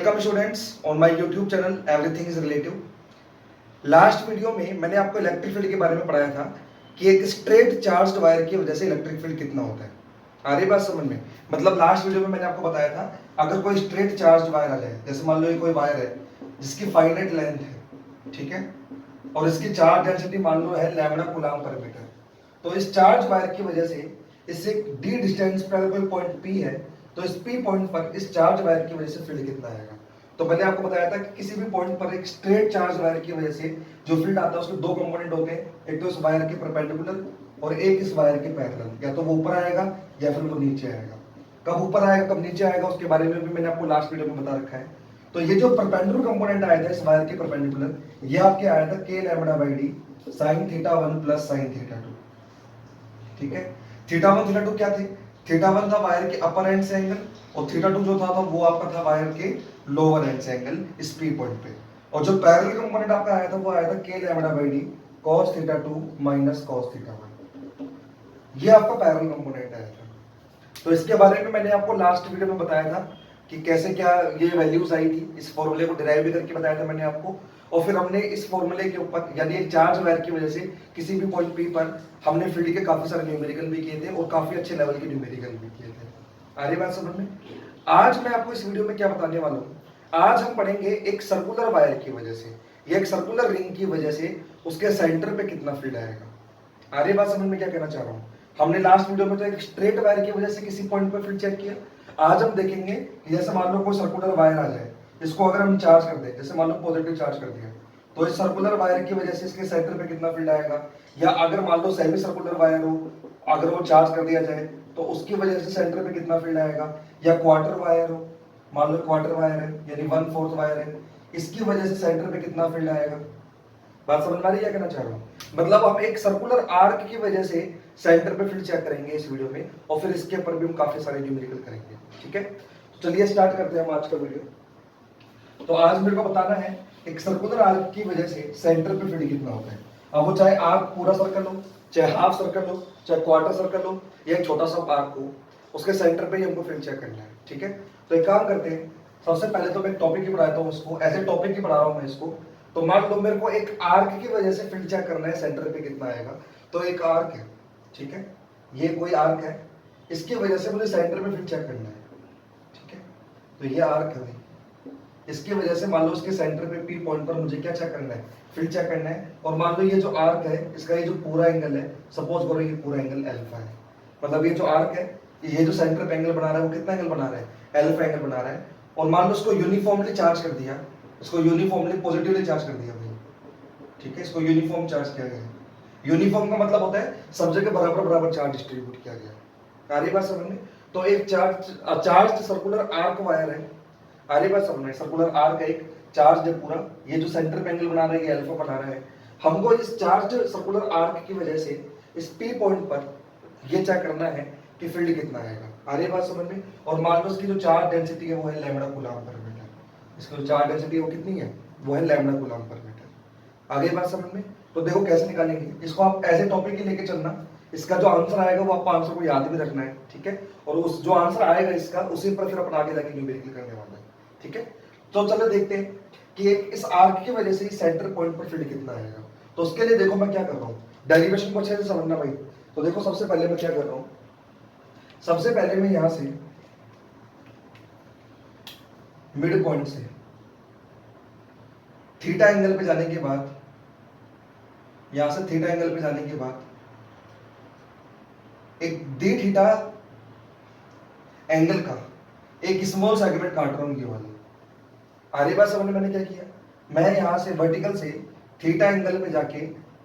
Welcome students on my YouTube channel everything is relative. Last video में मैंने आपको electric field के बारे में पढ़ाया था कि एक स्ट्रेट चार्ज्ड वायर की वजह से इलेक्ट्रिक फील्ड कितना होता है। आ रही बात समझ में? मतलब लास्ट वीडियो में मैंने आपको बताया था अगर कोई स्ट्रेट चार्ज वायर आ जाए, जैसे मान लो ये कोई वायर है जिसकी फाइनाइट लेंथ है, ठीक है, और इसकी चार्ज डेंसिटी मान लो है लैम्बडा कूलम्ब पर मीटर, तो इस चार्ज वायर की वजह से इससे डी डिस्टेंस पर अगर कोई पॉइंट पी है तो इस पी पॉइंट पर इस चार्ज वायर की वजह से फील्ड कितना आएगा। तो मैंने आपको बताया था कि किसी भी पॉइंट पर एक स्ट्रेट चार्ज वायर की वजह से जो फील्ड आता है उसके दो कंपोनेंट होते हैं, एक तो इस वायर के परपेंडिकुलर और एक इस वायर के पैरेलल। या तो वो ऊपर आएगा या फिर वो नीचे आएगा। कब ऊपर आएगा कब नीचे आएगा उसके बारे में भी मैंने आपको लास्ट वीडियो में बता रखा है। तो ये जो परपेंडिकुलर कंपोनेंट आया था इस वायर के परपेंडिकुलर, ये आपके आया था k lambda by D sine theta 1 plus sine theta 2। ठीक है, थीटा 1 थीटा 2 क्या थे? थीटा 1 था वायर के अपर एंड से एंगल और थीटा 2 जो था वो आपका था वायर के लोअर एंड से एंगल इस पी पॉइंट पे। और जो पैरेलल कंपोनेंट आपका आया था वो आया था k lambda by D cos theta 2 minus cos theta 1। ये आपका पैरेलल कंपोनेंट आया था। तो इसके बारे में मैंने आपको लास्ट वीडियो में बताया था कि कैसे क्या ये वैल्यूज आई थी, इस फॉर्मूले को डिराइव भी करके बताया था मैंने आपको। और फिर हमने इस फॉर्मूले के ऊपर यानी एक चार्ज वायर की वजह से किसी भी पॉइंट पी पर हमने फील्ड के काफी सारे न्यूमेरिकल भी किए थे और काफी अच्छे लेवल के न्यूमेरिकल भी किए थे। आ रही बात समझ में? आज मैं आपको इस वीडियो में क्या बताने वाला हूँ, आज हम पढ़ेंगे एक सर्कुलर वायर की वजह से या एक सर्कुलर रिंग की वजह से उसके सेंटर पे कितना फील्ड आएगा। आ रही बात समझ में क्या कहना चाह रहा हूँ? हमने लास्ट वीडियो में तो एक स्ट्रेट वायर की वजह से किसी पॉइंट पर फील्ड चेक किया। आज हम देखेंगे कि जैसे मान लो कोई सर्कुलर वायर आ जाए, इसको अगर हम चार्ज कर दें, जैसे मान लो पॉजिटिव चार्ज कर दिया, तो इस सर्कुलर वायर की वजह से इसके सेंटर पे कितना फील्ड आएगा। या अगर मान लो सेमी सर्कुलर वायर हो, अगर वो चार्ज कर दिया जाए तो उसकी वजह से सेंटर पे कितना फील्ड आएगा। या क्वार्टर वायर हो, मान लो क्वार्टर वायर है यानी 1/4 वायर है, इसकी वजह से सेंटर पे कितना फील्ड आएगा। बात समझ में आ रही है क्या कहना चाह रहा हूँ? मतलब हम एक सर्कुलर आर्क की वजह से सेंटर पे फील्ड चेक करेंगे इस वीडियो में और फिर इसके ऊपर भी हम काफी सारे न्यूमेरिकल करेंगे। ठीक है, तो चलिए स्टार्ट करते हैं हम आज का वीडियो। तो आज मेरे को बताना है एक सर्कुलर आर्क की वजह से सेंटर पे फील्ड कितना होता है। अब वो चाहे आर्क पूरा सर्कल हो, चाहे हाफ सर्कल हो, चाहे क्वार्टर सर्कल हो या एक छोटा सा आर्क हो, उसके सेंटर पे ही हमको फील्ड चेक करना है। ठीक है, तो एक काम करते हैं, सबसे पहले तो मैं टॉपिक ही पढ़ाता हूँ इसको, ऐसे टॉपिक ही पढ़ा रहा हूँ मैं इसको। तो मान लो मेरे को एक आर्क की वजह से फील्ड चेक करना है सेंटर पे कितना आएगा। तो एक आर्क है, ठीक है, ये कोई आर्क है, इसकी वजह से मुझे सेंटर पे फील्ड चेक करना है। ठीक है, तो ये आर्क है, इसकी वजह से मान लो इसके सेंटर पे पी पॉइंट पर मुझे क्या चेक करना है, फील्ड चेक करना है। और मान लो ये जो आर्क है इसका ये जो पूरा एंगल है, सपोज करो ये पूरा एंगल अल्फा है। मतलब ये जो आर्क है ये जो सेंटर पे एंगल बना रहा है वो कितना एंगल बना रहा है, अल्फा एंगल बना रहा है। और मान लो इसको यूनिफॉर्मली चार्ज कर दिया, इसको यूनिफॉर्मली पॉजिटिवली चार्ज कर दिया भाई। ठीक है, इसको यूनिफॉर्म चार्ज किया गया। यूनिफॉर्म का मतलब होता है सब जगह बराबर बराबर चार्ज डिस्ट्रीब्यूट किया गया। आ रही बात समझ में? तो एक चार्ज सर्कुलर आर्क वायर है। आ रही बात समझ में? सर्कुलर आर्क है, एक चार्ज है पूरा, ये जो सेंटर पे एंगल बना रहा है ये अल्फा बना रहा है। हमको इस चार्ज सर्कुलर आर्क की वजह से इस पी पॉइंट पर ये चेक करना है कि फील्ड कितना आएगा। आ रही बात समझ में? और मान लो इसकी जो चार्ज डेंसिटी है वो है लैम्बडा कूलम्ब पर मीटर। इसकी जो चार्ज डेंसिटी है वो कितनी है, वो है लैम्बडा कूलम्ब पर मीटर। आगे बात समझ में? तो देखो कैसे निकालेंगे इसको, आप ऐसे टॉपिक ही लेके चलना। इसका जो आंसर आएगा वो आपको आंसर को याद भी रखना है। ठीक है, और उस जो आंसर आएगा इसका उसी पर फिर अपन आगे जाके न्यूमेरिकल करने वाला है। ठीक है, तो चलो देखते हैं कि इस आर्क की वजह से सेंटर पॉइंट पर फील्ड कितना आएगा। तो उसके लिए देखो मैं क्या कर रहा हूँ, डेरिवेशन को अच्छे से समझना भाई। तो देखो सबसे पहले मैं क्या कर रहा हूँ, सबसे पहले मैं यहां से मिड पॉइंट से थीटा एंगल पे जाने के बाद, यहां से थीटा एंगल पे जाने के बाद एक डी थीटा एंगल का एक स्मॉल सेगमेंट काट रहा हूं ये वाला। आ रही बात समझ में? मैंने क्या किया, मैं यहां से वर्टिकल से थीटा एंगल पे जाके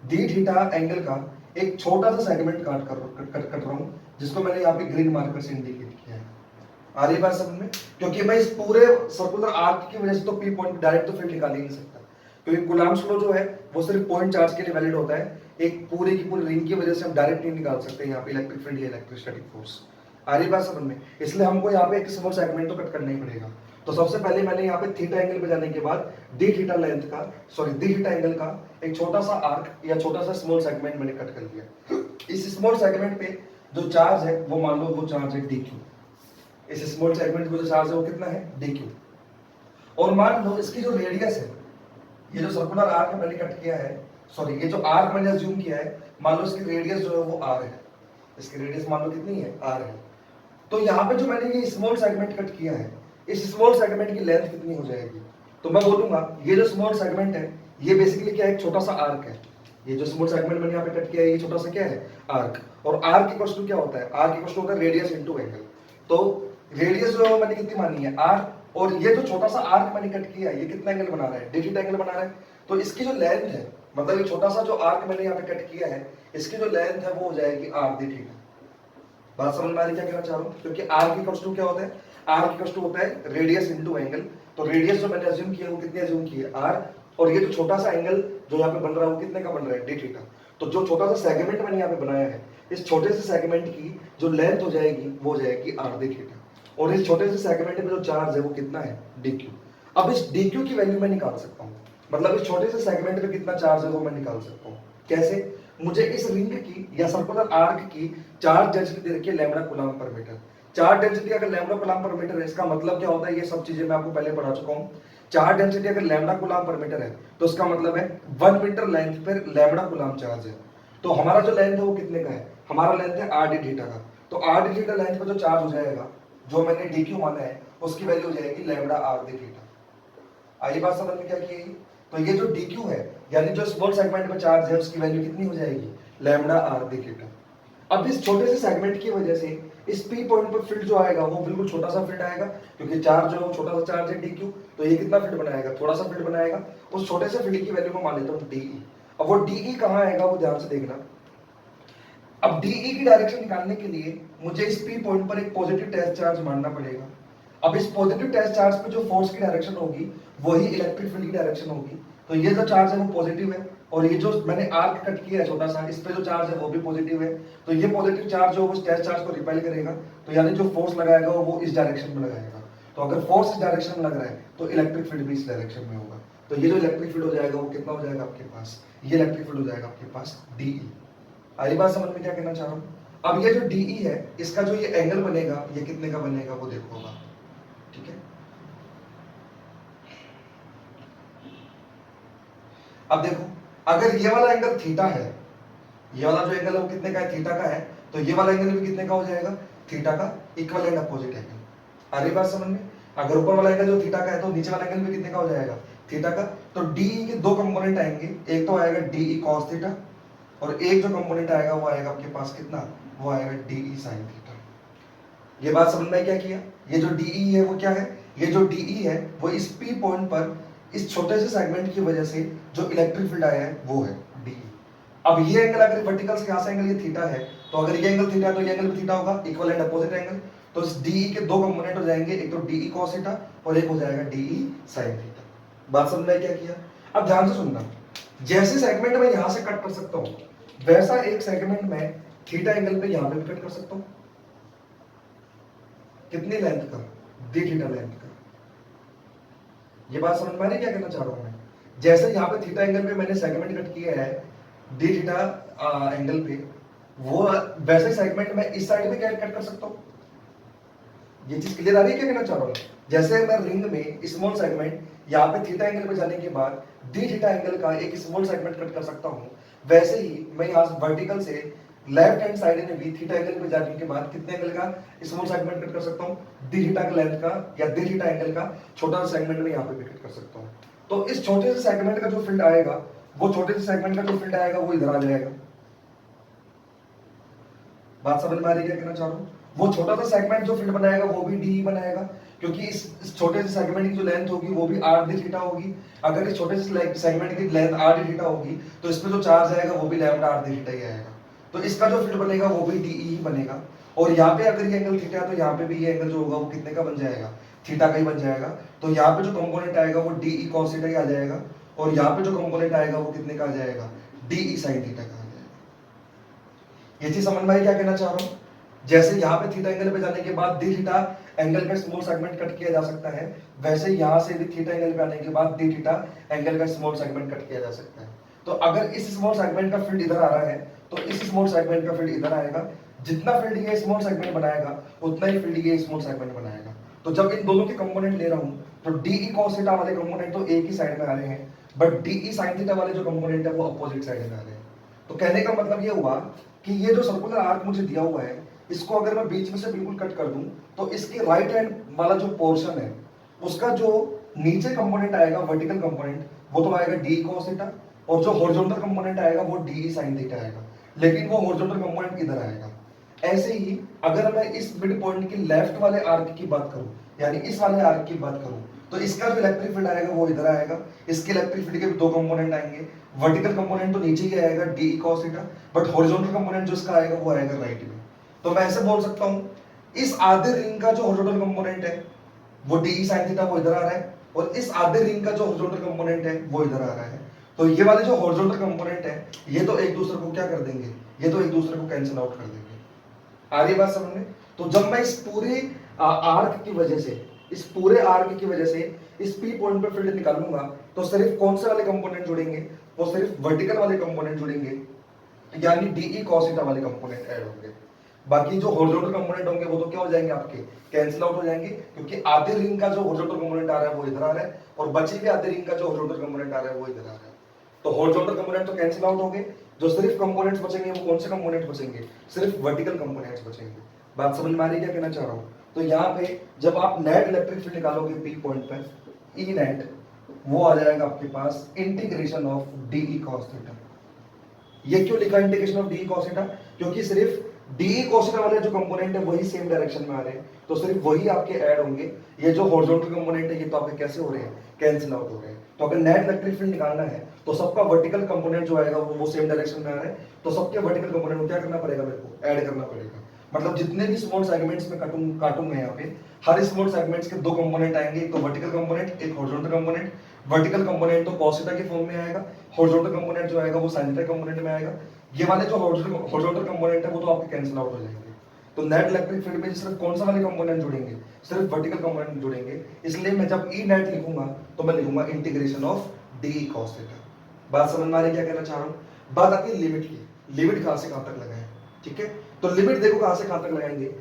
डी थीटा एंगल का एक छोटा सा सेगमेंट कट रहा हूं, जिसको मैंने यहाँ पे ग्रीन मार्कर से इंडिकेट किया है। आ रही बात समझ में? क्योंकि मैं इस पूरे सर्कुलर आर्क की वजह से तो पी पॉइंट डायरेक्ट तो फील्ड निकाल ही नहीं सकता, क्योंकि कूलम्ब्स लॉ जो है वो सिर्फ पॉइंट चार्ज के लिए वैलिड होता है। एक पूरे की पूरी रिंग की वजह से हम डायरेक्ट नहीं निकाल सकते यहाँ पे इलेक्ट्रिक फील्ड या इलेक्ट्रोस्टैटिक फोर्स। आ रही बात समझ में? इसलिए हमको यहाँ पे एक स्मॉल सेगमेंट तो कट करना ही पड़ेगा। तो सबसे पहले मैंने यहाँ पे थीटा एंगल पे जाने के बाद डी थीटा लेंथ का, सॉरी डी थीटा एंगल का एक छोटा सा आर्क या छोटा सा स्मॉल सेगमेंट मैंने कट कर दिया। इस स्मॉल सेगमेंट पे जो चार्ज है वो मान लो वो चार्ज है डी क्यू। इस स्मॉल सेगमेंट पे जो चार्ज है वो कितना है, डी क्यू। और मान लो इसकी जो रेडियस है, ये जो सर्कुलर आर्क मैंने कट किया है, सॉरी ये जो आर्क मैंने अज्यूम किया है, मान लो इसकी रेडियस जो है वो आर है, इसकी रेडियस मान लो कितनी है, आर है। तो यहाँ पे जो मैंने ये स्मॉल सेगमेंट कट किया है, इस स्मॉल सेगमेंट की लेंथ कितनी हो जाएगी? तो मैं बोलूंगा ये जो स्मॉल सेगमेंट है ये बेसिकली क्या है, एक छोटा सा आर्क है। ये जो स्मॉल सेगमेंट मैंने यहाँ पे कट किया है ये छोटा सा क्या है, आर्क। और आर्क इक्वल टू क्या होता है, आर्क इक्वल टू होता है रेडियस इनटू एंगल। तो रेडियस जो मैंने कितनी मानी है, आर, और ये जो छोटा सा आर्क मैंने कट किया है ये कितना एंगल बना रहा है, डी थीटा एंगल बना रहा है। तो इसकी जो लेंथ है, मतलब ये छोटा सा जो आर्क मैंने यहाँ पे कट किया है, इसकी जो लेंथ है वो हो जाएगी आर डी थीटा। बात समझ में आ रही क्या कहना चाह रहा हूँ? क्योंकि आर्क इक्वल टू क्या होता है, आर्क इक्वल टू होता है रेडियस इनटू एंगल। तो रेडियस जो मैंने अज्यूम किया है वो कितनी अज्यूम की है, आर, और ये जो छोटा सा एंगल जो यहाँ पे बन रहा है वो कितने का बन रहा है, डी थीटा। तो जो छोटा सा सेगमेंट मैंने यहाँ पे बनाया है, इस छोटे से सेगमेंट की जो लेंथ हो जाएगी वो हो जाएगी आर डी थीटा। और इस छोटे से सेगमेंट में जो चार्ज है वो कितना है, डी क्यू। अब इस डी क्यू की वैल्यू मैं निकाल सकता हूँ, मतलब इस छोटे से सेगमेंट में कितना चार्ज है वो मैं निकाल सकता हूँ। कैसे? मुझे इस रिंग की या सर्कुलर आर्क की चार्ज डेंसिटी दे रखी है लैम्बडा कूलम्ब पर मीटर। चार्ज डेंसिटी अगर लैम्बडा कूलम्ब पर मीटर है, इसका मतलब क्या होता है, ये सब चीजें मैं आपको पहले पढ़ा चुका हूँ। चार्ज डेंसिटी अगर लैम्बडा कूलम्ब पर मीटर है तो इसका मतलब है 1 मीटर लेंथ पर लैम्बडा कूलम्ब चार्ज है। तो हमारा जो लेंथ है वो कितने का है, हमारा लेंथ है आर डी थीटा का। तो आर डी थीटा लेंथ पर जो चार्ज हो जाएगा, जो मैंने डी क्यू माना है, उसकी वैल्यू हो जाएगी लैम्बडा आर डी थीटा। आई बात समझ में क्या की? तो ये जो डी क्यू है, यानी जो स्मॉल सेगमेंट में चार्ज है, उसकी वैल्यू कितनी हो जाएगी, लैम्बडा आर डी थीटा। अब इस छोटे से सेगमेंट की वजह से इस पी पॉइंट पर फील्ड जो आएगा वो बिल्कुल छोटा सा फील्ड आएगा, क्योंकि चार्ज जो है वो छोटा सा चार्ज है डी क्यू। तो ये कितना फील्ड बनाएगा, थोड़ा सा फील्ड बनाएगा। उस छोटे से फील्ड की वैल्यू में मान लेता हूँ डीई। अब वो डीई कहाँ आएगा वो ध्यान से देखना। अब डीई की डायरेक्शन निकालने के लिए मुझे इस पी पॉइंट पर एक पॉजिटिव टेस्ट चार्ज मानना पड़ेगा। अब इस पॉजिटिव टेस्ट चार्ज पे जो फोर्स की डायरेक्शन होगी वही इलेक्ट्रिक फील्ड की डायरेक्शन होगी। तो ये जो चार्ज है वो पॉजिटिव है, और ये जो मैंने आर्क कट किया है छोटा सा, इस पे जो चार्ज है वो भी पॉजिटिव है। तो ये पॉजिटिव चार्ज जो वो टेस्ट चार्ज को रिपेल करेगा, तो यानी जो फोर्स लगाएगा वो इस डायरेक्शन में लगाएगा। तो अगर फोर्स इस डायरेक्शन में लग रहा है तो इलेक्ट्रिक फील्ड भी इस डायरेक्शन में होगा। तो ये जो इलेक्ट्रिक फील्ड हो जाएगा वो कितना हो जाएगा आपके पास, ये इलेक्ट्रिक फील्ड हो जाएगा आपके पास डीई। आई बात समझ में क्या कहना चाह रहा हूँ? अब ये जो डीई है, इसका जो ये एंगल बनेगा ये कितने का बनेगा वो देखो होगा, ठीक है। अब देखो, अगर ये वाला एंगल थीटा है, ये वाला जो एंगल है वो कितने का है, थीटा का है, तो ये वाला एंगल भी कितने का हो जाएगा, थीटा का इक्वल एंड अपोजिट एंगल। आ रही बात समझ में? अगर ऊपर वाला एंगल जो थीटा का है तो नीचे वाला एंगल भी कितने का हो जाएगा, थीटा का। तो डीई के दो कंपोनेंट आएंगे, एक तो आएगा डीई कॉस थीटा, और एक जो कंपोनेंट आएगा वो आएगा आपके पास कितना, वो आएगा डीई साइन थीटा। ये बात समझ में क्या किया? ये जो डीई है वो क्या है, ये जो डीई है वो इस पी पॉइंट पर इस छोटे से सेगमेंट की वजह से जो इलेक्ट्रिक फील्ड आया है वो है डीई। अब ये एंगल अगर वर्टिकल से यहाँ से एंगल ये थीटा है, तो अगर ये एंगल थीटा है तो ये एंगल भी थीटा होगा, इक्वल एंड अपोजिट एंगल। तो इस डीई के दो कंपोनेंट हो जाएंगे, एक तो डीई कॉस थीटा और एक हो जाएगा डीई साइन थीटा। बात समझ में क्या किया? अब ध्यान से सुनना, जैसे सेगमेंट में यहां से कट कर सकता हूं, वैसा एक सेगमेंट में थीटा एंगल पे यहां पे भी कट कर सकता हूं। कितनी लेंथ का, डी थीटा लेंथ का। ये बात समझ में आ रही क्या कहना चाह रहा हूं मैं? जैसे यहाँ पे थीटा एंगल पे मैंने सेगमेंट कट किया है डी थीटा एंगल पे, वो वैसे सेगमेंट में इस साइड में क्या कट कर सकता हूँ। ये चीज क्लियर आ रही है क्या कहना चाह रहा हूँ? जैसे मैं रिंग में स्मॉल सेगमेंट यहाँ पे थीटा एंगल पे जाने के बाद डी थीटा एंगल का एक स्मॉल सेगमेंट कट कर सकता हूँ, वैसे ही मैं यहाँ वर्टिकल से लेफ्ट हैंड साइड में भी थीटा एंगल पे जाने के बाद कितने एंगल का स्मॉल सेगमेंट कट कर सकता हूँ, डी थीटा का लेंथ का या डी थीटा एंगल का छोटा सा सेगमेंट में यहाँ पे भी कट कर सकता हूँ। तो इस छोटे से सेगमेंट का जो फील्ड आएगा, वो छोटे से सेगमेंट का जो फील्ड आएगा वो इधर आ जाएगा। बात समझ में आ रही है क्या कहना चाह रहा हूँ? वो छोटा सा सेगमेंट जो फील्ड बनाएगा वो भी डी बनाएगा, क्योंकि इस छोटे से सेगमेंट की जो लेंथ होगी वो भी आर डी थीटा होगी। अगर इस छोटे से सेगमेंट की लेंथ आर डी थीटा होगी तो इसमें जो चार्ज आएगा वो भी लैम्डा आर डी थीटा ही आएगा। तो इसका जो फील्ड बनेगा वो भी डीई ही बनेगा। और यहाँ पे अगर ये एंगल थीटा है तो यहाँ पे भी ये एंगल जो होगा वो कितने का बन जाएगा, थीटा का ही बन जाएगा। तो यहाँ पे जो कंपोनेंट आएगा वो डीई कॉस थीटा ही आ जाएगा, और यहाँ पे जो कंपोनेंट आएगा वो कितने का आ जाएगा, डीई साइन थीटा का आ जाएगा। ये चीज समझ में आई क्या कहना चाह रहा हूँ? जैसे यहाँ पे थीटा एंगल पे जाने के बाद डी थीटा एंगल का स्मॉल सेगमेंट कट किया जा सकता है, वैसे यहाँ से भी थीटा एंगल पे आने के बाद डी थीटा एंगल का स्मॉल सेगमेंट कट किया जा सकता है। तो अगर इस स्मॉल सेगमेंट का फील्ड इधर आ रहा है तो इस स्मॉल सेगमेंट का फील्ड इधर आएगा। जितना फील्ड ये स्मॉल सेगमेंट बनाएगा उतना ही फील्ड ये स्मॉल सेगमेंट बनाएगा। तो जब इन दोनों के कंपोनेंट ले रहा हूँ तो डीई cos थीटा वाले कंपोनेंट तो एक ही साइड में आ रहे हैं, बट डीई sin थीटा वाले जो कंपोनेंट है वो अपोजिट साइड में आ रहे हैं। तो कहने का मतलब ये हुआ कि ये जो सर्कुलर आर्क मुझे दिया हुआ है, इसको अगर मैं बीच में से बिल्कुल कट कर दूं तो इसके राइट हैंड वाला जो पोर्शन है उसका जो नीचे कंपोनेंट आएगा वर्टिकल कंपोनेंट वो तो आएगा डी cos थीटा, और जो हॉरिजॉन्टल कंपोनेंट आएगा वो डी sin थीटा आएगा, लेकिन वो हॉरिजॉन्टल कंपोनेंट इधर आएगा। ऐसे ही अगर मैं इस मिड पॉइंट के लेफ्ट वाले आर्क की बात करूं, यानी इस वाले आर्क की बात करूं, तो इसका जो इलेक्ट्रिक फील्ड आएगा वो इधर आएगा। इसके इलेक्ट्रिक फील्ड के भी दो कंपोनेंट आएंगे, वर्टिकल कंपोनेंट तो नीचे ही आएगा D cos theta, but horizontal component जो इसका आएगा वो आएगा राइट में। तो मैं ऐसे बोल सकता हूं इस आधे रिंग का जो हॉरिजॉन्टल कंपोनेंट है वो डी sin थीटा वो इधर आ रहा है, और इस आधे रिंग का जो हॉरिजॉन्टल कंपोनेंट है वो इधर आ रहा है। तो ये वाले जो हॉरिजॉन्टल कंपोनेंट है ये तो एक दूसरे को क्या कर देंगे, ये तो एक दूसरे को कैंसिल आउट कर देंगे। आ रही बात समझ में? तो जब मैं इस पूरे आर्क की वजह से, इस पूरे आर्क की वजह से इस पी पॉइंट पे फील्ड निकालूंगा तो सिर्फ कौन से वाले कंपोनेंट जुड़ेंगे, वो सिर्फ वर्टिकल वाले कंपोनेंट जुड़ेंगे, यानी डीई cos थीटा वाले कंपोनेंट ऐड होंगे। बाकी जो हॉरिजॉन्टल कंपोनेंट होंगे वो तो क्या हो जाएंगे, आपके कैंसिल आउट हो जाएंगे, क्योंकि आधे रिंग का जो हॉरिजॉन्टल कंपोनेंट आ रहा है वो इधर आ रहा है, और बचे हुए आधे रिंग का जो हॉरिजॉन्टल कंपोनेंट आ रहा है वो इधर आ रहा है। तो हॉरिजॉन्टल कंपोनेंट तो कैंसिल आउट हो गए, जो सिर्फ कंपोनेंट्स बचेंगे वो कौन से कंपोनेंट बचेंगे, सिर्फ वर्टिकल कंपोनेंट्स बचेंगे। बात समझ में आ रही है क्या कहना चाह रहा हूं? तो यहाँ पे जब आप नेट इलेक्ट्रिक फील्ड निकालोगे पी पॉइंट पे, ई नेट वो आ जाएगा आपके पास integration of dE cos theta. ये क्यों लिखा integration of dE cos theta, क्योंकि सिर्फ डीई cos थीटा वाले जो कंपोनेंट है वही सेम डायरेक्शन में आ रहे हैं, तो सिर्फ वही आपके ऐड होंगे। ये जो हॉरिजॉन्टल कंपोनेंट है ये तो आपके कैसे हो रहे हैं, कैंसिल आउट हो रहे हैं। तो अगर नेट इलेक्ट्रिक फील्ड निकालना है तो सबका वर्टिकल कंपोनेंट जो आएगा वो सेम डायरेक्शन में आ रहा है, तो सबके वर्टिकल कंपोनेंट को क्या करना पड़ेगा, मेरे को ऐड करना पड़ेगा। मतलब जितने भी स्मॉल सेगमेंट्स में काटूंगा यहाँ पे, हर स्मॉल सेगमेंट्स के दो कंपोनेंट आएंगे, एक तो वर्टिकल कंपोनेंट, एक हॉरिजॉन्टल कंपोनेंट। वर्टिकल कंपोनेंट तो cos थीटा के फॉर्म में आएगा, हॉरिजॉन्टल कंपोनेंट जो आएगा वो sin थीटा कंपोनेंट में आएगा। ये वाले जो हॉरिजॉन्टल कंपोनेंट है वो तो आपके कैंसिल आउट हो जाएंगे। तो नेट इलेक्ट्रिक फील्ड में सिर्फ कौन सा वाले कंपोनेंट जुड़ेंगे, सिर्फ वर्टिकल कंपोनेंट जुड़ेंगे। इसलिए मैं जब ई नेट लिखूंगा तो मैं लिखूंगा integration of D cos theta. बात समझ में आ रही है क्या कहना चाह रहा हूँ? बात आती है लिमिट की, लिमिट कहां से कहां तक लगाएं, ठीक है? तो लिमिट देखो कहां से कहां तक लगाएंगे।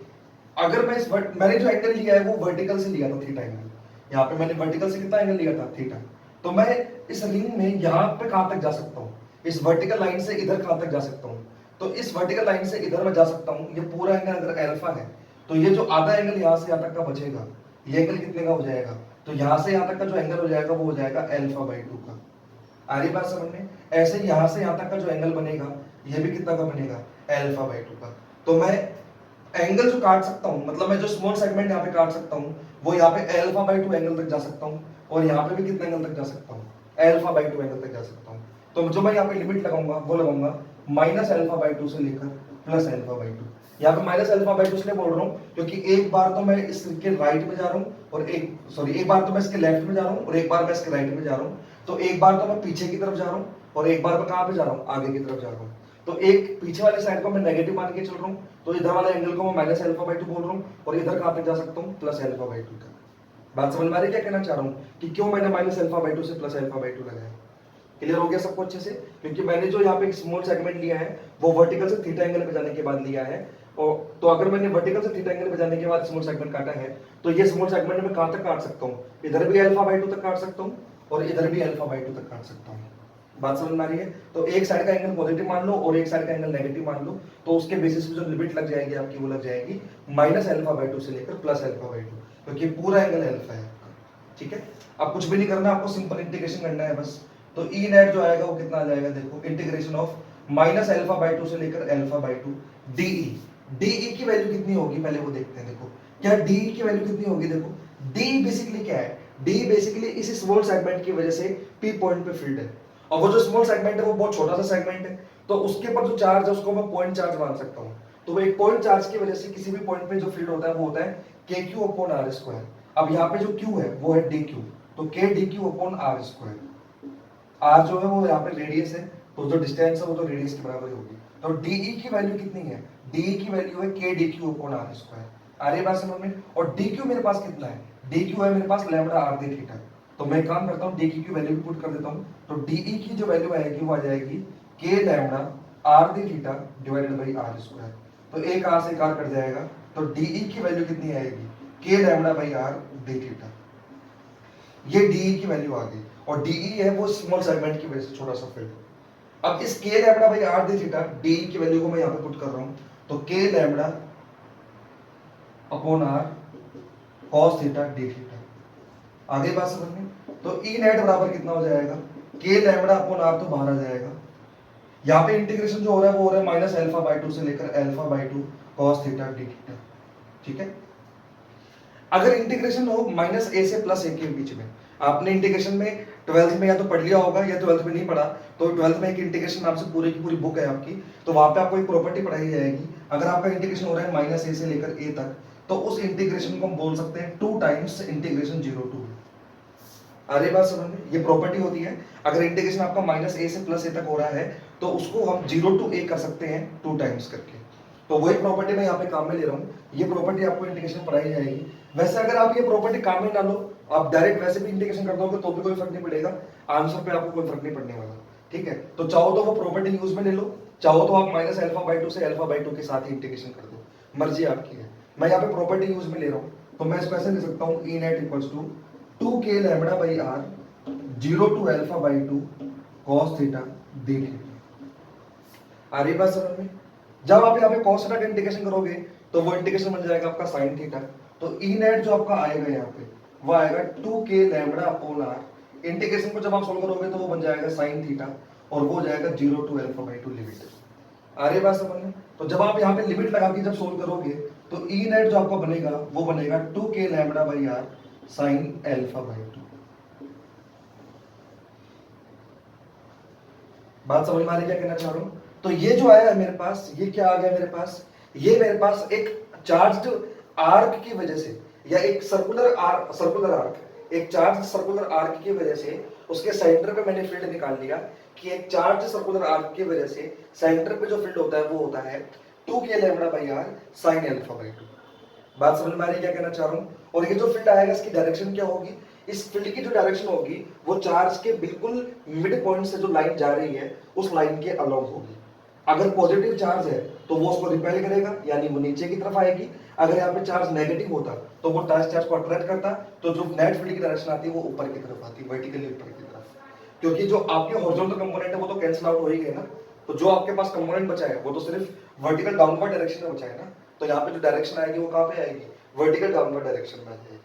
अगर मैं मैंने जो एंगल लिया है वो वर्टिकल से लिया था, थीटा एंगल। यहाँ पे मैंने वर्टिकल से कितना एंगल लिया था, थीटा। तो मैं इस रिंग में यहाँ पे कहां तक जा सकता हूँ, इस वर्टिकल लाइन से इधर कहां तक जा सकता हूँ। तो इस वर्टिकल लाइन से इधर मैं जा सकता हूँ। ये पूरा एंगल अगर अल्फा है तो ये जो आधा एंगल यहाँ से यहाँ तक का बचेगा, ये एंगल कितने का हो जाएगा, तो यहाँ से यहाँ तक का जो एंगल हो जाएगा वो हो जाएगा α/2 का। आ रही बात समझ में? ऐसे यहाँ से यहाँ तक का जो एंगल बनेगा ये भी कितना का बनेगा, α/2 का। तो मैं एंगल जो काट सकता हूं, मतलब मैं जो स्मॉल सेगमेंट यहाँ पे काट सकता हूं वो यहाँ पे α/2 एंगल तक जा सकता हूं, और यहाँ पे भी कितने एंगल तक जा सकता हूं, α/2 एंगल तक जा सकता हूं। तो जो मैं यहाँ पे लिमिट लगाऊंगा वो लगाऊंगा -α/2 से लेकर +α/2। यहाँ पे -α/2 इसलिए बोल रहा हूँ क्योंकि एक बार तो मैं इसके राइट में जा रहा हूँ, और एक बार तो मैं इसके लेफ्ट में जा रहा हूँ, और एक बार मैं इसके राइट में जा रहा हूँ। तो एक बार तो मैं पीछे की तरफ जा रहा हूँ, और एक बार मैं कहाँ पे जा रहा हूँ, आगे की तरफ जा रहा हूँ। तो एक पीछे वाले साइड को मैं नेगेटिव मान के चल रहा हूँ, तो इधर वाले एंगल को मैं -α/2 बोल रहा हूँ, और इधर कहां तक जा सकता हूँ, +α/2 का। बात समझ में आ रही है क्या कहना चाह रहा हूँ कि क्यों मैंने -α/2 से +α/2 लगाया? क्लियर हो गया सबको अच्छे से? क्योंकि मैंने जो यहाँ पे एक स्मॉल सेगमेंट लिया है वो वर्टिकल से थीटा एंगल पे जाने के बाद लिया है, और तो अगर मैंने वर्टिकल से थीटा एंगल पे जाने के बाद स्मॉल सेगमेंट काटा है तो ये स्मॉल सेगमेंट में कहां तक काट सकता हूँ, इधर भी α/2 तक काट सकता हूँ, और इधर भी α/2 तक काट सकता हूँ। बात समझ में आ रही है? तो एक साइड का एंगल पॉजिटिव मान लो और एक साइड का एंगल नेगेटिव मान लो, तो उसके बेसिस पे जो लिमिट लग जाएगी आपकी वो लग जाएगी -α/2 से लेकर +α/2, क्योंकि पूरा एंगल अल्फा है आपका। ठीक है, अब कुछ भी नहीं करना, आपको सिंपल इंटीग्रेशन करना है बस। तो ई नेट जो आएगा वो कितना आ जाएगा, देखो इंटीग्रेशन ऑफ -α/2 से लेकर α/2 डीई। डीई की वैल्यू कितनी होगी पहले वो देखते हैं। देखो क्या डीई की वैल्यू कितनी होगी, देखो डी बेसिकली क्या है, डी बेसिकली इस स्मॉल सेगमेंट की वजह से पी पॉइंट पे फील्ड है, और वो जो स्मॉल सेगमेंट है वो बहुत छोटा सा सेगमेंट है, तो उसके ऊपर जो चार्ज है उसको मैं पॉइंट चार्ज मान सकता हूँ। तो वो एक पॉइंट चार्ज की वजह से किसी भी पॉइंट पे जो फील्ड होता है वो होता है KQ/r²। अब यहाँ पे जो Q है वो है DQ, तो KdQ/r²। r जो है वो यहाँ पे रेडियस है, तो जो डिस्टेंस है वो तो रेडियस के बराबर ही होगी। तो DE की वैल्यू कितनी है, DE की वैल्यू है KdQ/r²। आ रही बात समझ में? और DQ मेरे पास कितना है, DQ है मेरे पास λ/r²। तो मैं काम करता हूँ DQ की वैल्यू पुट कर देता हूँ, तो DE की जो वैल्यू आएगी वो आ जाएगी K⁻r⁴ डिवाइडेड बाई r²। तो एक r से एक r कट जाएगा, तो DE की वैल्यू कितनी आएगी, K⁻r⁴ d थीटा। ये डी की वैल्यू आ गई, और डी है वो स्मॉल सेगमेंट की वजह से छोटा सा फील्ड। अब इस के lambda by R D theta D की वैल्यू को मैं यहाँ पे पुट कर रहा हूँ, तो k lambda upon r cos theta D theta. आगे बात समझ में? तो ई नेट बराबर कितना हो जाएगा, के लैम्बडा अपॉन आर तो बाहर आ जाएगा, यहाँ पे इंटीग्रेशन जो हो रहा है वो हो रहा है माइनस अल्फा बाई टू से लेकर alpha by two cos theta D theta. ठीक है, अगर इंटीग्रेशन हो माइनस ए से प्लस ए के बीच में, आपने इंटीग्रेशन में 12th में या तो पढ़ लिया होगा या 12th में नहीं पढ़ा, तो 12th में एक इंटीग्रेशन नाम से पूरी की पूरी बुक है आपकी, तो वहां पे आपको एक प्रॉपर्टी पढ़ाई जाएगी। अगर आपका इंटीग्रेशन हो रहा है माइनस ए से लेकर ए तक, तो उस इंटीग्रेशन को हम बोल सकते हैं 2 टाइम्स इंटीग्रेशन 0 टू। अरे बात समझ में? ये प्रॉपर्टी होती है, अगर इंटीग्रेशन आपका माइनस ए से प्लस ए तक हो रहा है तो उसको हम 0 टू ए कर सकते हैं 2 टाइम्स करके। तो वही प्रॉपर्टी मैं यहाँ पे काम में ले रहा हूँ, ये प्रॉपर्टी आपको इंटीग्रेशन पढ़ाई जाएगी। वैसे अगर आप ये प्रॉपर्टी काम में ना लो, आप डायरेक्ट वैसे भी इंटीग्रेशन कर दोगे तो भी कोई फर्क नहीं पड़ेगा, आंसर पे आपको कोई फर्क नहीं पड़ने वाला। ठीक है, तो चाहो तो वो प्रॉपर्टी यूज में ले लो, चाहो तो आप माइनस अल्फा बाई टू से अल्फा बाई टू के साथ ही इंटीग्रेशन कर दो, मर्जी आपकी है। मैं यहाँ पे प्रॉपर्टी यूज में ले रहा हूँ, तो मैं इसको ऐसे लिख सकता हूँ E net equals to 2k lambda by R 0 to alpha by two cos theta D theta. आ रही बात समझ में? जब आप यहाँ पे cos थीटा का इंटीग्रेशन करोगे तो वो इंटीग्रेशन बन जाएगा आपका sin थीटा, तो ई नेट जो आपका आएगा यहाँ पे वो आएगा 2k lambda upon are. Integration को जब आप सोल्व करोगे तो वो बन जाएगा sin थीटा, और वो हो जाएगा 0 to alpha by two limit. आ रही बात समझ में? तो जब आप यहाँ पे लिमिट लगा के जब सोल्व करोगे तो ई नेट जो आपका बनेगा वो बनेगा 2k lambda by r sin alpha by two. बात समझ में आ रही क्या कहना चाह रहा हूँ? तो ये जो आया है मेरे पास, ये क्या आ गया मेरे पास, ये मेरे पास एक चार्ज्ड आर्क की वजह से, या एक सर्कुलर आर्क, एक चार्ज सर्कुलर आर्क की वजह से उसके सेंटर पे मैंने फील्ड निकाल लिया कि एक चार्ज सर्कुलर आर्क की वजह से सेंटर पे जो फील्ड होता है वो होता है 2k lambda by r sin alpha by two. बात समझ में आ रही क्या कहना चाह रहा हूँ? और ये जो फील्ड आएगा इसकी डायरेक्शन क्या होगी, इस फील्ड की जो डायरेक्शन होगी वो चार्ज के बिल्कुल मिड पॉइंट से जो लाइन जा रही है उस लाइन के अलोंग होगी। अगर पॉजिटिव चार्ज है तो वो उसको रिपेल करेगा, यानी वो नीचे की तरफ आएगी। अगर यहाँ पे चार्ज नेगेटिव होता तो वो चार्ज को अट्रैक्ट करता, तो जो नेट फील्ड की डायरेक्शन आती है वो ऊपर की तरफ आती, वर्टिकली ऊपर की तरफ, क्योंकि जो आपके हॉरिजॉन्टल कंपोनेंट है वो तो कैंसिल आउट हो ही गए ना। तो जो आपके पास कंपोनेंट बचा है वो तो सिर्फ वर्टिकल डाउनवर्ड डायरेक्शन में बचा है ना, तो यहाँ पे जो डायरेक्शन आएगी वो कहाँ पे आएगी, वर्टिकल डाउनवर्ड डायरेक्शन में आ जाएगी।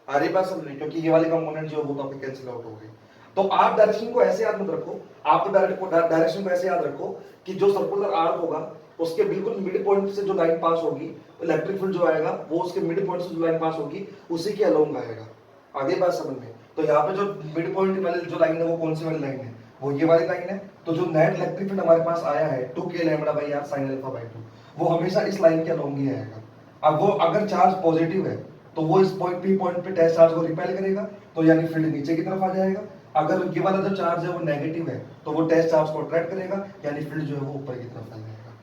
आ रही बात समझ रही? क्योंकि ये वाले कंपोनेंट जो वो तो आपके कैंसिल आउट हो गए। तो आप डायरेक्शन को ऐसे याद मत रखो, आप तो डायरेक्शन को ऐसे याद रखो कि जो सर्कुलर आर्क होगा उसके बिल्कुल मिड पॉइंट से जो लाइन पास होगी, इलेक्ट्रिक फील्ड जो आएगा वो उसके मिड पॉइंट से जो लाइन पास होगी उसी के अलोंग आएगा। आगे बात समझ में? तो यहाँ पे जो मिड पॉइंट वाली जो लाइन है वो कौन सी वाली लाइन है, वो ये वाली लाइन है। तो जो नेट इलेक्ट्रिक फील्ड हमारे पास आया है 2k lambda by r sin alpha by two, वो हमेशा इस लाइन के अलोंग ही आएगा। अब वो अगर चार्ज पॉजिटिव है तो वो इस पॉइंट पी पॉइंट पे टेस्ट चार्ज को रिपेल करेगा, तो यानी फील्ड नीचे की तरफ आ जाएगा। अगर ये वाला जो चार्ज है वो नेगेटिव है तो वो टेस्ट चार्ज को अट्रैक्ट करेगा, यानी फील्ड जो है वो ऊपर की तरफ आ जाएगा।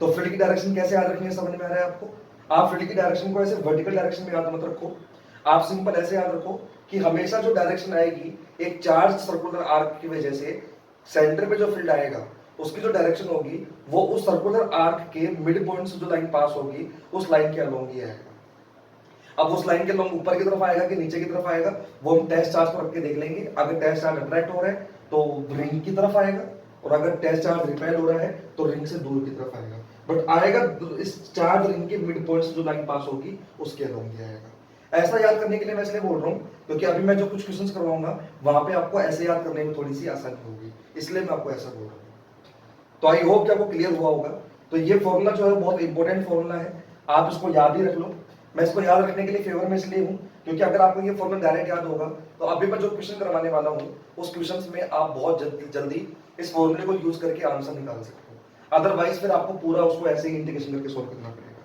तो फील्ड की डायरेक्शन कैसे याद रखनी है, समझ में आ रहा है आपको? आप फील्ड की डायरेक्शन को ऐसे वर्टिकल डायरेक्शन में याद मत रखो, आप सिंपल ऐसे याद रखो कि हमेशा जो डायरेक्शन आएगी एक चार्ज सर्कुलर आर्क की वजह से सेंटर पे जो फील्ड आएगा उसकी जो डायरेक्शन होगी वो उस सर्कुलर आर्क के मिड पॉइंट से जो लाइन पास होगी उस लाइन के अलोंग ही आएगा। अब उस लाइन के अलोंग ऊपर की तरफ आएगा कि नीचे की तरफ आएगा वो हम टेस्ट चार्ज को रख के देख लेंगे। अगर टेस्ट चार्ज अट्रैक्ट हो रहा है तो रिंग की तरफ आएगा, और अगर टेस्ट चार्ज रिपेल हो रहा है तो रिंग से दूर की तरफ आएगा, बट आएगा इस चार्ज रिंग के मिड पॉइंट से जो लाइन पास होगी उसके अलोंग ही आएगा। ऐसा याद करने के लिए मैं इसलिए बोल रहा हूँ क्योंकि अभी मैं जो कुछ क्वेश्चंस करवाऊंगा वहां पे आपको ऐसे याद करने में थोड़ी सी आसानी होगी, इसलिए मैं आपको ऐसा बोल रहा हूँ। तो आई होप कि आपको क्लियर हुआ होगा। तो ये फॉर्मूला जो है बहुत इंपॉर्टेंट फॉर्मूला है, आप इसको याद ही रख लो। मैं इसको याद रखने के लिए फेवर में इसलिए हूँ क्योंकि अगर आपको ये फॉर्मूला डायरेक्ट याद होगा तो अभी मैं जो क्वेश्चन करवाने वाला हूँ उस क्वेश्चन में आप बहुत जल्दी इस फॉर्मूले को यूज करके आंसर निकाल सकते हो। अदरवाइज फिर आपको पूरा उसको ऐसे ही इंटीग्रेशन करके सोल्व करना पड़ेगा।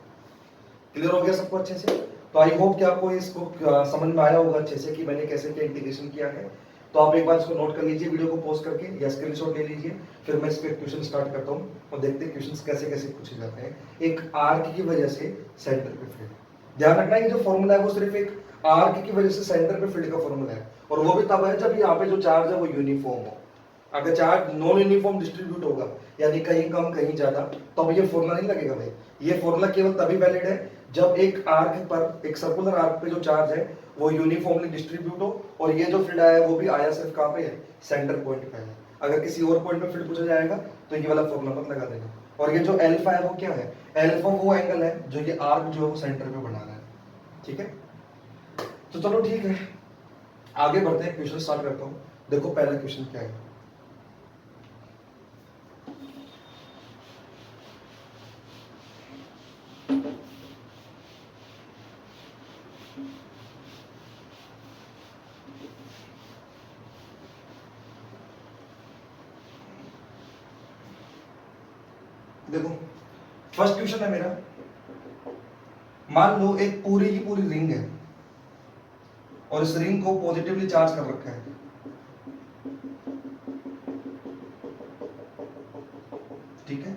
क्लियर हो गया सबको अच्छे से? तो आई होप कि आपको इसको समझ में आया होगा अच्छे से कि मैंने कैसे क्या इंटीग्रेशन किया है। तो आप एक बार इसको नोट कर लीजिए वीडियो को पॉज करके, या स्क्रीनशॉट ले लीजिए, फिर मैं इस पे क्वेश्चन स्टार्ट करता हूँ और देखते हैं क्वेश्चंस कैसे कैसे पूछे जाते हैं। एक आर्क की वजह से सेंटर पे फील्ड, ध्यान रखना ये जो फॉर्मूला है वो सिर्फ एक आर्क की वजह से सेंटर पे फील्ड का फॉर्मूला है, और वो भी तब है जब यहाँ पे जो चार्ज है वो यूनिफॉर्म हो। अगर चार्ज नॉन यूनिफॉर्म डिस्ट्रीब्यूट होगा यानी कहीं कम कहीं ज्यादा, तो अब ये फॉर्मूला नहीं लगेगा भाई। ये फॉर्मूला केवल तभी वैलिड है जब एक आर्क पर, एक सर्कुलर आर्क पे जो चार्ज है वो यूनिफॉर्मली डिस्ट्रीब्यूट हो, और ये जो फील्ड आया है वो भी आया सिर्फ कहाँ पे है, सेंटर पॉइंट पे है। अगर किसी और पॉइंट पे फील्ड पूछा जाएगा तो ये वाला फॉर्मूला मत लगा देगा। और ये जो एल्फा है वो क्या है, एल्फा वो एंगल है जो ये आर्क जो है वो सेंटर पे बना रहा है। ठीक है, तो चलो ठीक है, आगे बढ़ते हैं, क्वेश्चन स्टार्ट करता हूँ। देखो पहला क्वेश्चन क्या है। देखो फर्स्ट क्वेश्चन है मेरा, मान लो एक पूरी की पूरी रिंग है और इस रिंग को पॉजिटिवली चार्ज कर रखा है। ठीक है,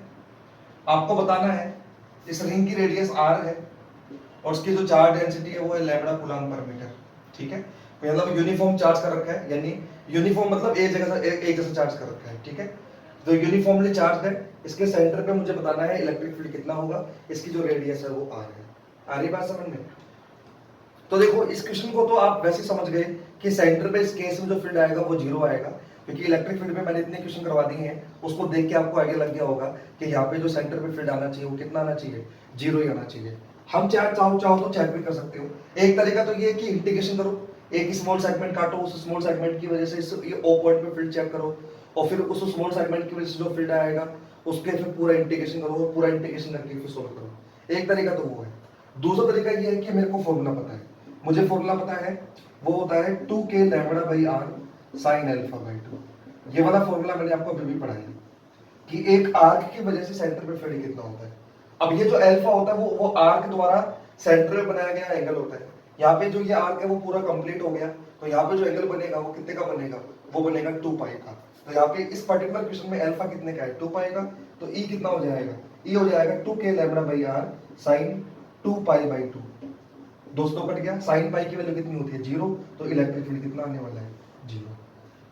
आपको बताना है इस रिंग की रेडियस r है और उसकी जो चार्ज डेंसिटी है वो है लैम्बडा कूलम्ब पर मीटर। ठीक है, मतलब यूनिफॉर्म चार्ज कर रखा है, यानी यूनिफॉर्म मतलब एक जगह से एक जैसा चार्ज कर रखा है। ठीक है, तो यूनिफॉर्मली चार्ज है, इसके सेंटर पे मुझे बताना है इलेक्ट्रिक फील्ड कितना होगा, इसकी जो रेडियस है वो r है। आ रही बात समझ में? तो देखो इस क्वेश्चन को तो आप वैसे समझ गए कि सेंटर पे इस केस में जो फील्ड आएगा वो जीरो आएगा, क्योंकि इलेक्ट्रिक फील्ड में मैंने इतने क्वेश्चन करवा दिए हैं, उसको देख के आपको आइडिया लग गया होगा कि यहाँ पे जो सेंटर पे फील्ड आना चाहिए वो कितना आना चाहिए, जीरो ही आना चाहिए। हम चाहो चाहो तो चेक भी कर सकते हो। एक तरीका तो ये है कि इंटीग्रेशन करो, एक स्मॉल सेगमेंट काटो, उस स्मॉल सेगमेंट की वजह से ये ओ पॉइंट पे फील्ड चेक करो, और फिर उस स्मॉल सेगमेंट की वजह से जो फील्ड आएगा उसके फिर पूरा इंटीग्रेशन करो, और पूरा इंटीग्रेशन करके फिर सोल्व करो। एक तरीका तो वो है। दूसरा तरीका ये है कि मेरे को फॉर्मूला पता है, मुझे फॉर्मूला पता है, वो होता है 2k lambda by r sign alpha by 2। ये वाला फॉर्मूला मैंने आपको अभी भी पढ़ाया कि एक आर्क की वजह से सेंटर पे फील्ड कितना होता है। अब ये जो अल्फा होता है वो आर्क द्वारा सेंटर में बनाया गया एंगल होता है। यहाँ पे जो ये आर्क है वो पूरा कंप्लीट हो गया, तो यहाँ पे जो एंगल बनेगा वो कितने का बनेगा, वो बनेगा 2 पाई का। तो यहाँ पे इस पर्टिकुलर क्वेश्चन में अल्फा कितने का है, 2 पाई का, तो ई कितना हो जाएगा, ई हो जाएगा 2k lambda by r sine 2 pi by 2। दोस्तों कट गया, साइन पाई की वैल्यू कितनी होती है, जीरो, तो इलेक्ट्रिक फील्ड कितना आने वाला है, जीरो।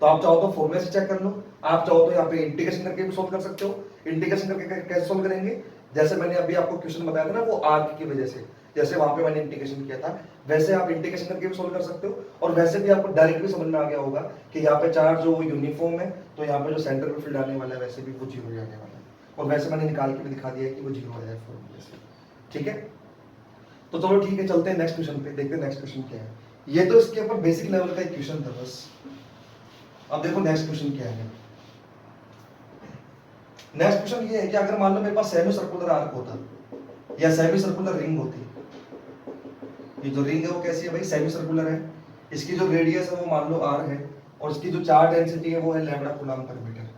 तो आप चाहो तो फॉर्मूले से चेक कर लो, आप चाहो तो यहाँ पे इंटीग्रेशन करके भी सोल्व कर सकते हो। इंटीग्रेशन करके कैसे सोल्व करेंगे, जैसे मैंने अभी आपको क्वेश्चन बताया था ना वो आर्क की वजह से, जैसे वहां पे मैंने इंटीग्रेशन किया था, वैसे आप इंटीग्रेशन करके भी सोल्व कर सकते हो। और वैसे भी आपको डायरेक्ट भी समझ में आ गया होगा कि यहाँ पे चार्ज जो यूनिफॉर्म है, तो यहाँ पे जो सेंटर पे फील्ड आने वाला है वैसे भी वो जीरो ही आने वाला है, और वैसे मैंने निकाल के भी दिखा दिया है कि वो जीरो आया फॉर्मूले से। ठीक है, तो चलो ठीक है, चलते हैं नेक्स्ट क्वेश्चन पे, देखते हैं नेक्स्ट क्वेश्चन क्या है। ये तो इसके ऊपर बेसिक लेवल का एक क्वेश्चन था बस। अब देखो नेक्स्ट क्वेश्चन क्या है। नेक्स्ट क्वेश्चन ये है कि अगर मान लो मेरे पास सेमी सर्कुलर आर्क होता या सेमी सर्कुलर रिंग होती, ये जो रिंग है वो कैसी है भाई, सेमी सर्कुलर है, इसकी जो रेडियस है वो मान लो r है, और इसकी जो चार्ज डेंसिटी है वो है लैम्बडा कूलम्ब पर मीटर।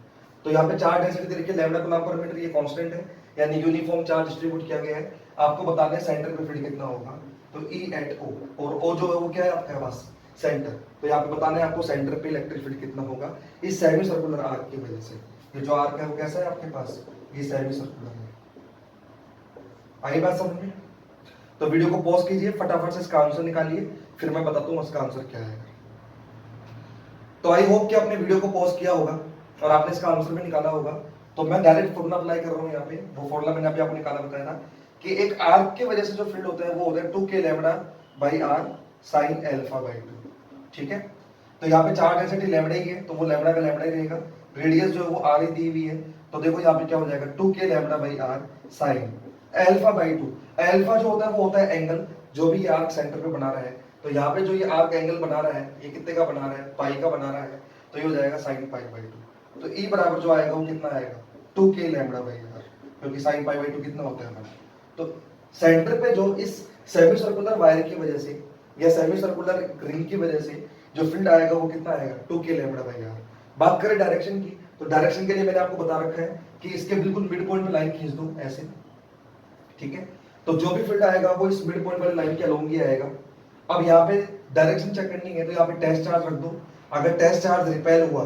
तो यहाँ पे चार्ज डेंसिटी देखिए लैम्बडा कूलम्ब पर मीटर, ये कांस्टेंट है, यानी यूनिफॉर्म चार्ज डिस्ट्रीब्यूट किया गया है। आपको बताना है सेंटर पे फील्ड कितना होगा, तो E एट O, और O जो है वो क्या है आपके पास, सेंटर। तो यहाँ पे बताना है आपको सेंटर पे इलेक्ट्रिक फील्ड कितना होगा इस सेमी सर्कुलर आर्क की वजह से। ये जो आर्क है वो कैसा है आपके पास, ये सेमी सर्कुलर है। आई बात समझ में? तो वीडियो को पॉज कीजिए, फटाफट से इसका आंसर निकालिए, फिर मैं बताता हूँ इसका आंसर क्या है। तो आई होप कि आपने वीडियो को पॉज किया होगा और आपने इसका आंसर भी निकाला होगा। तो मैं डायरेक्ट फॉर्मूला अप्लाई कर रहा हूँ यहाँ पे, वो फॉर्मूला मैंने अभी आपको निकाला बताया था कि एक आर्क की वजह से जो फील्ड होता है वो होता है 2k lambda by r sign alpha by 2। ठीक है, तो यहाँ पे चार्ज डेंसिटी लैम्बडा ही है, तो वो लैम्बडा का लैम्बडा ही रहेगा, रेडियस जो है वो r ही दी हुई है, तो देखो यहाँ पे क्या हो जाएगा 2k lambda by r sign alpha by 2। Alpha जो होता है वो होता है एंगल जो भी आर्क सेंटर पे बना रहा है, तो यहाँ पे जो ये आर्क एंगल बना रहा है ये कितने का बना रहा है, पाई का बना रहा है, तो ये हो जाएगा साइन पाई बाई 2। तो E बराबर जो आएगा वो कितना आएगा, 2k लैम्बडा बाई r, क्योंकि साइन पाई बाई 2 कितना होता है हमारा। तो सेंटर पे जो इस सेमी सर्कुलर वायर की वजह से या सेमी सर्कुलर रिंग की वजह से जो फील्ड आएगा वो कितना आएगा, 2k लैम्बडा बाई r। बात करें डायरेक्शन की, तो डायरेक्शन के लिए मैंने आपको बता रखा है कि इसके बिल्कुल मिड पॉइंट पे लाइन खींच दो ऐसे। ठीक है, तो जो भी फील्ड आएगा वो इस मिड पॉइंट वाली लाइन के अलोंग ही आएगा। अब यहाँ पे डायरेक्शन चेक करनी है, तो यहाँ पे टेस्ट चार्ज रख दो, अगर टेस्ट चार्ज रिपेल हुआ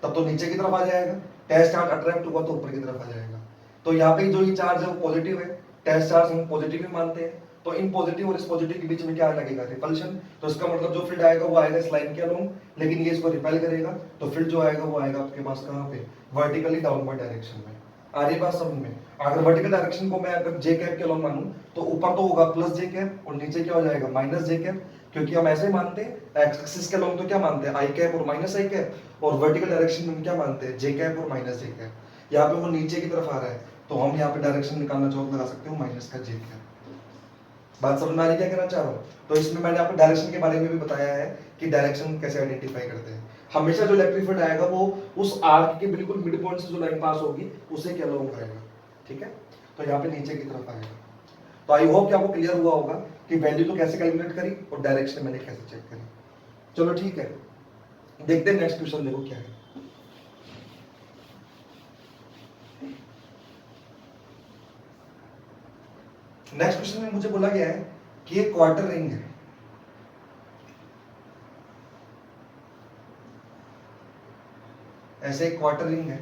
तब तो नीचे की तरफ आ जाएगा, टेस्ट चार्ज अट्रैक्ट हुआ तो ऊपर की तरफ आ जाएगा। तो यहाँ पे जो ये चार्ज है वो पॉजिटिव है, टेस्ट चार्ज हम पॉजिटिव ही मानते हैं, तो इन पॉजिटिव और इस पॉजिटिव के बीच में क्या लगेगा, रिपल्शन। तो इसका मतलब जो फील्ड आएगा वो आएगा इस लाइन के अलोंग, लेकिन ये इसको रिपेल करेगा, तो फील्ड जो आएगा वो आएगा आपके पास कहाँ पे, वर्टिकली डाउनवर्ड डायरेक्शन में। आ रही बात समझ में। अगर वर्टिकल डायरेक्शन को मैं अगर जे कैप के अलोंग मानूं तो ऊपर तो होगा प्लस जे कैप और नीचे क्या हो जाएगा माइनस जे कैप, क्योंकि हम ऐसे मानते हैं एक्स एक्सिस के अलोंग तो क्या मानते हैं आई कैप और माइनस आई कैप, और वर्टिकल डायरेक्शन में क्या मानते हैं जे कैप और माइनस जे कैप। यहाँ पे वो नीचे की तरफ आ रहा है तो हम यहाँ पे डायरेक्शन निकालना चाहो तो लगा सकते हो माइनस का जे कैप। बात समझ में आ रही क्या कहना चाह रहा हूँ। तो इसमें मैंने आपको डायरेक्शन के बारे में भी बताया है कि डायरेक्शन कैसे आइडेंटिफाई करते हैं। हमेशा जो इलेक्ट्रिक फील्ड आएगा वो उस आर्क के बिल्कुल मिड पॉइंट से जो लाइन पास होगी उसे क्या अलोंग आएगा, ठीक है। तो यहाँ पे नीचे की तरफ आएगा। तो आई होप कि आपको क्लियर हुआ होगा कि वैल्यू तो कैसे कैलकुलेट करी और डायरेक्शन मैंने कैसे चेक करी। चलो ठीक है, देखते हैं नेक्स्ट क्वेश्चन देखो क्या है। नेक्स्ट क्वेश्चन में मुझे बोला गया है कि एक क्वार्टर रिंग है, ऐसे एक क्वार्टर रिंग है,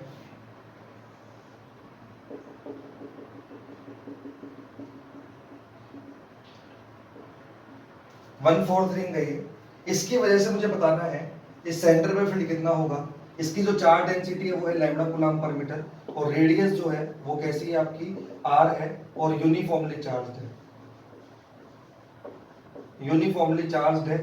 वन फोर्थ रिंग है ये। इसकी वजह से मुझे बताना है इस सेंटर में फील्ड कितना होगा। इसकी जो चार्ज डेंसिटी है वो है लैम्डा कूलम्ब पर मीटर, और रेडियस जो है वो कैसी है आपकी आर है, और यूनिफॉर्मली चार्ज्ड है, यूनिफॉर्मली चार्ज्ड है।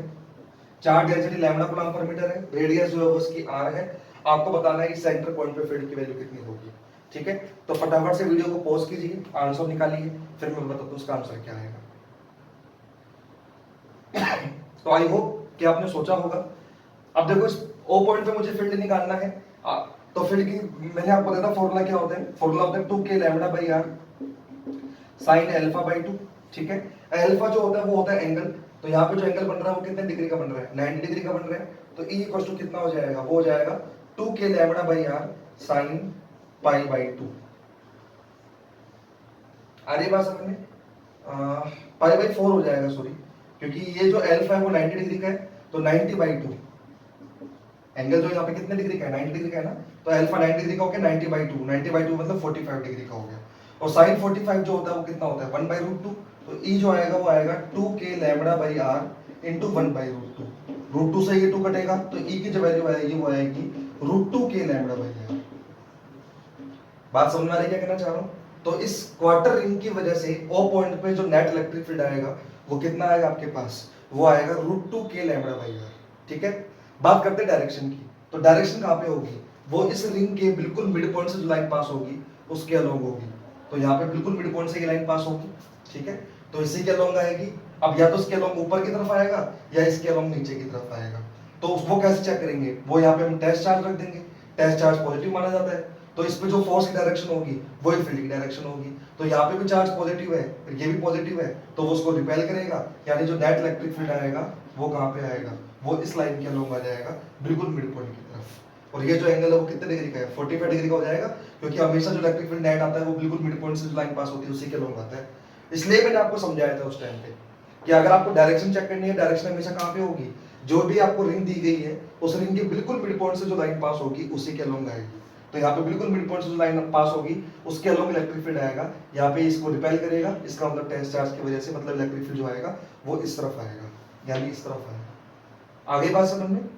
चार्ज डेंसिटी लैम्डा कूलम्ब पर मीटर है, रेडियस जो है वो उसकी आर है। आपको बताना है कि सेंटर पॉइंट पे फील्ड की वैल्यू कितनी होगी, ठीक है। तो फटाफट से वीडियो को पॉज कीजिए, आंसर निकालिए, फिर मैं बताता हूँ उसका आंसर क्या आएगा। तो आई होप कि आपने सोचा होगा। अब देखो इस ओ पॉइंट पे मुझे फील्ड निकालना है, तो फील्ड की मैंने आपको बताया था फॉर्मूला क्या होता है, फॉर्मूला होता है 2k lambda by are sine alpha by 2, ठीक है। अल्फा जो होता है वो होता है एंगल, तो यहाँ पे जो एंगल बन रहा है वो कितने डिग्री का बन रहा है, 90 डिग्री का बन रहा है। तो E इक्वल टू कितना हो जाएगा, वो हो जाएगा 2k lambda by are sine pi by 2। आ रही बात समझ में, पाई बाई 4 हो जाएगा, सॉरी, क्योंकि ये जो अल्फा है वो 90 डिग्री का है, तो 90 बाई 2, एंगल जो यहाँ पे कितने डिग्री का है 90 डिग्री का है ना, तो अल्फा 90 डिग्री का हो गया, 90 बाई 2, 90 बाई 2 मतलब 45 डिग्री का हो गया। और साइन 45 जो होता है वो कितना होता है 1 बाई रूट 2, तो E जो आएगा वो आएगा 2k lambda by r into 1 by root 2, root 2 से ये 2 कटेगा तो E की जो वैल्यू आएगी वो आएगी root 2k lambda by are. बात समझ में आ रही है क्या कहना चाह रहा हूँ। तो इस क्वार्टर रिंग की वजह से ओ पॉइंट पे जो नेट इलेक्ट्रिक फील्ड आएगा वो कितना आएगा आपके पास, वो आएगा root 2k lambda by are, ठीक है। बात करते हैं डायरेक्शन की, तो डायरेक्शन कहाँ पे होगी, वो इस रिंग के बिल्कुल मिड पॉइंट से जो लाइन पास होगी उसके अलोंग होगी। तो यहाँ पे बिल्कुल मिड पॉइंट से ये लाइन पास होगी, ठीक है। तो इसी के अलोंग आएगी। अब या तो इसके अलोंग ऊपर की तरफ आएगा या इसके अलोंग नीचे की तरफ आएगा। तो वो कैसे चेक करेंगे, वो यहाँ पे हम टेस्ट चार्ज रख देंगे, टेस्ट चार्ज पॉजिटिव माना जाता है, तो इस पे जो फोर्स की डायरेक्शन होगी वही फील्ड की डायरेक्शन होगी। तो यहाँ पे भी चार्ज पॉजिटिव है, ये भी पॉजिटिव है, तो वो उसको रिपेल करेगा, यानी जो नेट इलेक्ट्रिक फील्ड आएगा वो कहाँ पे आएगा, वो इस लाइन के अलोंग आ जाएगा बिल्कुल मिड पॉइंट की तरफ। और ये जो एंगल है वो कितने डिग्री का है 45 डिग्री का हो जाएगा, क्योंकि हमेशा जो इलेक्ट्रिक फील्ड नेट आता है वो बिल्कुल मिड पॉइंट से जो लाइन पास होती है उसी के अलोंग आता है। इसलिए मैंने आपको समझाया था उस टाइम पे कि अगर आपको डायरेक्शन चेक करनी है, डायरेक्शन हमेशा कहाँ पे होगी, जो भी आपको रिंग दी गई है उस रिंग के बिल्कुल मिड पॉइंट से जो लाइन पास होगी उसी के अलोंग आएगी। तो यहाँ पे बिल्कुल मिड पॉइंट से जो लाइन पास होगी उसके अलोंग इलेक्ट्रिक फील्ड आएगा, यहाँ पे इसको रिपेल करेगा, इसका मतलब टेस्ट चार्ज की वजह से मतलब इलेक्ट्रिक फील्ड जो आएगा वो इस तरफ आएगा, यानी इस तरफ आएगा। आगे बात समझ में।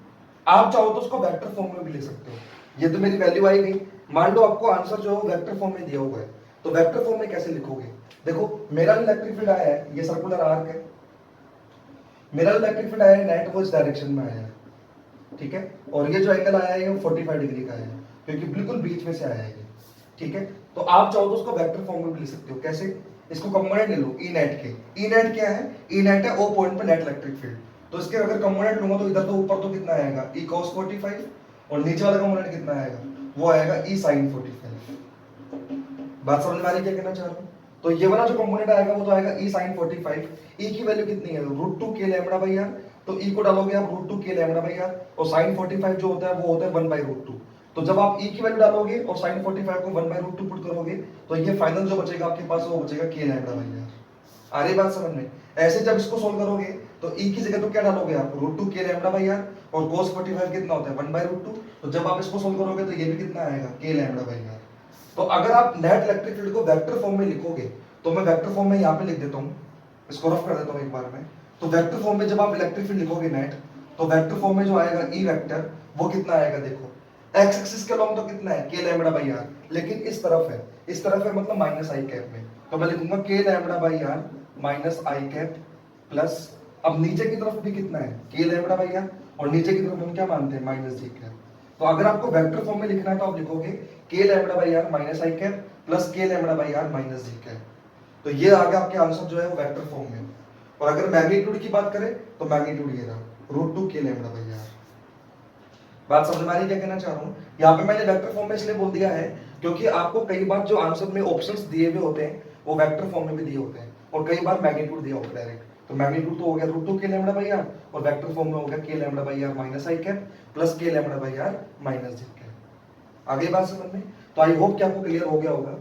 आप चाहो तो उसको वेक्टर फॉर्म में भी ले सकते हो। ये तो मेरी वैल्यू आई गई, मान लो आपको आंसर जो है वेक्टर फॉर्म में दिया हुआ है, तो वेक्टर फॉर्म में कैसे लिखोगे, देखो मेरा इलेक्ट्रिक फील्ड आया है, ये सर्कुलर आर्क है, मेरा इलेक्ट्रिक फील्ड आया है नेट वो इस डायरेक्शन में आया है, ठीक है। और ये जो एंगल आया है वो 45 डिग्री का है, क्योंकि बिल्कुल बीच में से आया है ये, ठीक है। तो आप चाहो तो उसको वेक्टर फॉर्म में भी लिख सकते हो। कैसे, इसको कंपोनेंट ले लो ई नेट के। ई नेट क्या है, ई नेट है ओ पॉइंट पे नेट इलेक्ट्रिक फील्ड। तो इसके अगर कंपोनेंट लूंगा तो इधर तो ऊपर तो कितना आएगा ई cos 45, और नीचे वाला कंपोनेंट कितना आएगा, वो आएगा ई sin 45। बात समझ में आ रही है क्या कहना चाह रहा हूँ। तो ये वाला जो कंपोनेंट आएगा वो तो आएगा ई sin 45। ई की वैल्यू कितनी है root 2 k lambda by r, तो ई को डालोगे आप root 2 k lambda by are, और sin 45 जो होता है वो होता है 1 बाई रूट 2। तो जब आप ई की वैल्यू डालोगे और sin 45 को 1 बाई रूट 2 पुट करोगे तो ये फाइनल जो बचेगा आपके पास वो बचेगा k लैम्डा बाई आर। आ रही बात समझ में। ऐसे जब इसको सोल्व करोगे तो ई की जगह तो क्या डालोगे आप root 2 k lambda by are, और cos 45 कितना होता है 1 बाई रूट 2। तो जब आप इसको सोल्व करोगे तो ये भी कितना आएगा k लैम्डा बाई आर। तो अगर आप नेट इलेक्ट्रिक फील्ड को वेक्टर फॉर्म में लिखोगे तो मैं वेक्टर फॉर्म में यहाँ पे लिख देता हूँ इसको रफ कर देता हूँ एक बार में। तो वेक्टर फॉर्म में जब आप इलेक्ट्रिक फील्ड लिखोगे नेट, तो वेक्टर फॉर्म में जो आएगा ई वेक्टर वो कितना आएगा, देखो एक्स एक्सिस के लॉन्ग तो कितना है के लैम्बडा बाई आर, लेकिन इस तरफ है, इस तरफ है मतलब माइनस आई कैप में, तो मैं लिखूंगा k lambda by are minus I cap plus, अब नीचे की तरफ भी कितना है के लैम्बडा बाई आर, और नीचे की तरफ हम क्या मानते हैं माइनस जी कैप। तो अगर आपको वेक्टर फॉर्म में लिखना है तो आप लिखोगे K lambda by are minus I cap plus K lambda by are minus J cap. तो ये आ गया आपके आंसर जो है वो वेक्टर फॉर्म में। और अगर मैग्नीट्यूड की बात करें तो मैग्नीट्यूड ये रहा √2 के लैम्बडा बाई आर। बात समझ में आ रही है क्या कहना चाह रहा हूँ? यहाँ पे मैंने वेक्टर फॉर्म में इसलिए बोल दिया है क्योंकि आपको कई बार जो आंसर में ऑप्शंस दिए हुए होते हैं वो वेक्टर फॉर्म में भी दिए होते हैं, और कई बार मैग्नीट्यूड दिया होता है डायरेक्ट। तो मैग्नीट्यूड तो हो गया √2 के लैम्बडा बाई आर, और वेक्टर फॉर्म में हो गया K lambda by are minus I cap plus K lambda by are minus J cap. आगे बात समझ में? तो आई होप कि आपको क्लियर हो गया होगा।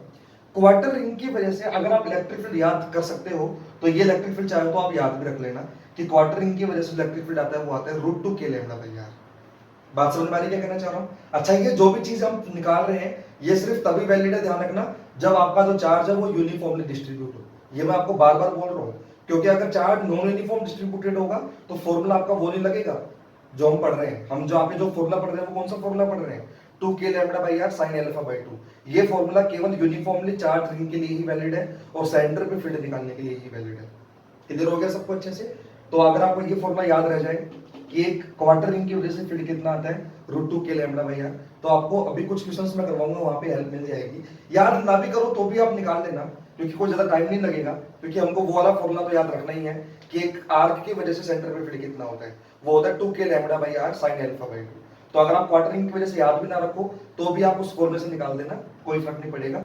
क्वार्टर रिंग की वजह से अगर आप इलेक्ट्रिक फील्ड याद कर सकते हो तो ये इलेक्ट्रिक फील्ड चाहे तो आप याद भी रख लेना कि क्वार्टर रिंग की वजह से इलेक्ट्रिक फील्ड आता है वो आता है √2 के लैम्बडा बाई आर। बात समझ में आ रही क्या कहना चाह रहा हूं? अच्छा, ये जो भी चीज हम निकाल रहे हैं ये सिर्फ तभी वैलिड है, ध्यान रखना, जब आपका जो चार्ज है वो यूनिफॉर्मली डिस्ट्रीब्यूट हो। ये मैं आपको बार बार बोल रहा हूं, क्योंकि अगर चार्ज नॉन यूनिफॉर्म डिस्ट्रीब्यूटेड होगा तो फॉर्मूला आपका वो नहीं लगेगा जो हम पढ़ रहे हैं। हम जो यहाँ पे जो फॉर्मूला पढ़ रहे हैं वो कौन सा फॉर्मूला पढ़ रहे हैं, 2 के lambda by are sine alpha by 2। ये फॉर्मूला केवल यूनिफॉर्मली चार्ज रिंग के लिए ही वैलिड है और सेंटर पे फील्ड निकालने के लिए ही वैलिड है। क्लियर हो गया सबको अच्छे से? तो अगर आपको ये फॉर्मूला याद रह जाए कि एक क्वार्टर रिंग की वजह से फील्ड कितना आता है √2 के लैम्बडा बाई आर, तो आपको अभी कुछ क्वेश्चंस मैं करवाऊंगा वहां पे हेल्प मिल जाएगी। याद ना भी करो तो भी आप निकाल लेना, क्योंकि कोई ज्यादा टाइम नहीं लगेगा, क्योंकि हमको वो वाला फॉर्मूला तो याद रखना ही है कि एक आर्क की वजह से सेंटर पे फील्ड कितना होता है, वो होता है 2 के lambda by are sine alpha by 2। तो अगर आप क्वार्टर रिंग की वजह से याद भी ना रखो तो भी आप उस फॉर्मूले से निकाल देना, कोई फर्क नहीं पड़ेगा।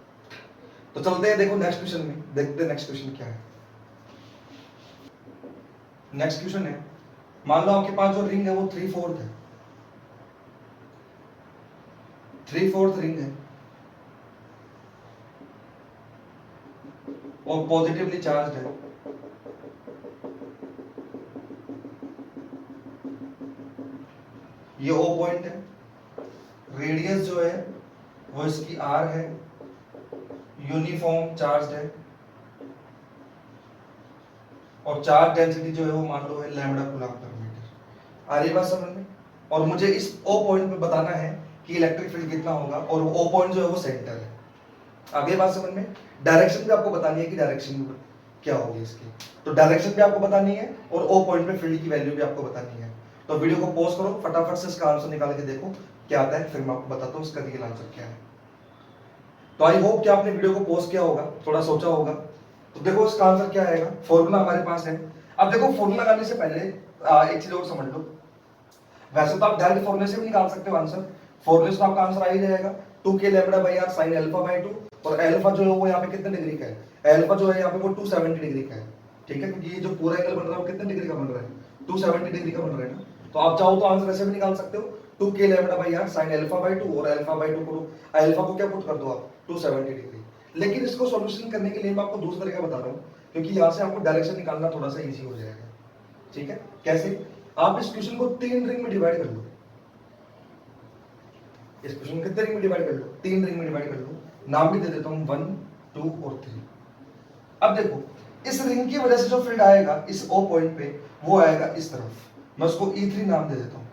तो चलते हैं, देखो नेक्स्ट क्वेश्चन में, देखते हैं नेक्स्ट क्वेश्चन क्या है। नेक्स्ट क्वेश्चन है, मान लो आपके पास जो रिंग है वो 3/4 है, 3/4 रिंग है और पॉजिटिवली चार्ज है। ये O पॉइंट है, रेडियस जो है वो इसकी R है, यूनिफॉर्म चार्ज है, और चार्ज डेंसिटी जो है वो मान लो है लैम्बडा कूलम पर मीटर। आ रही बात समझ में? और मुझे इस O पॉइंट पे बताना है कि इलेक्ट्रिक फील्ड कितना होगा, और O पॉइंट जो है वो सेंटर है। आगे बात समझ में? डायरेक्शन भी आपको बतानी है कि डायरेक्शन क्या होगी इसकी, तो डायरेक्शन भी आपको बतानी है और O पॉइंट पे फील्ड की वैल्यू भी आपको बतानी है। तो वीडियो को पॉज करो, फटाफट से इसका आंसर निकाल के देखो क्या आता है, फिर मैं आपको बताता हूँ इसका रियल आंसर क्या है। तो आई होप कि आपने वीडियो को पॉज किया होगा, थोड़ा सोचा होगा। तो देखो इसका आंसर क्या आएगा, फॉर्मूला हमारे पास है। अब देखो फॉर्मूला लगाने से पहले एक चीज और समझ लो, वैसे तो आप डायरेक्ट फॉर्मूले से भी निकाल सकते हो आंसर, फॉर्मूले से आपका आंसर आ ही जाएगा 2 के lambda by are sine alpha by 2, और अल्फा जो है वो यहाँ पे कितने डिग्री का है, अल्फा जो है यहाँ पे वो 270 डिग्री का है, ठीक है, क्योंकि ये जो पूरा एंगल बन रहा है वो कितने डिग्री का बन रहा है, 270 डिग्री का बन रहा है ना। तो आप चाहो तो आंसर ऐसे भी निकाल सकते हो 2 के lambda by are sine alpha by 2, और अल्फा बाई 2 करो, अल्फा को क्या पुट कर दो आप 270 डिग्री। लेकिन इसको सॉल्यूशन करने के लिए मैं आपको दूसरा तरीका बता रहा हूँ, क्योंकि यहाँ से आपको डायरेक्शन निकालना थोड़ा सा इजी हो जाएगा। ठीक है, कैसे? आप इस क्वेश्चन को 3 रिंग में डिवाइड कर लो, इस क्वेश्चन को कितने रिंग में डिवाइड कर लो, 3 रिंग में डिवाइड कर लो। नाम भी दे देता हूं 1, 2 और 3। अब देखो इस रिंग की वजह से जो फील्ड आएगा इस O पॉइंट पे वो आएगा इस तरफ, मैं उसको E3 नाम दे देता हूं,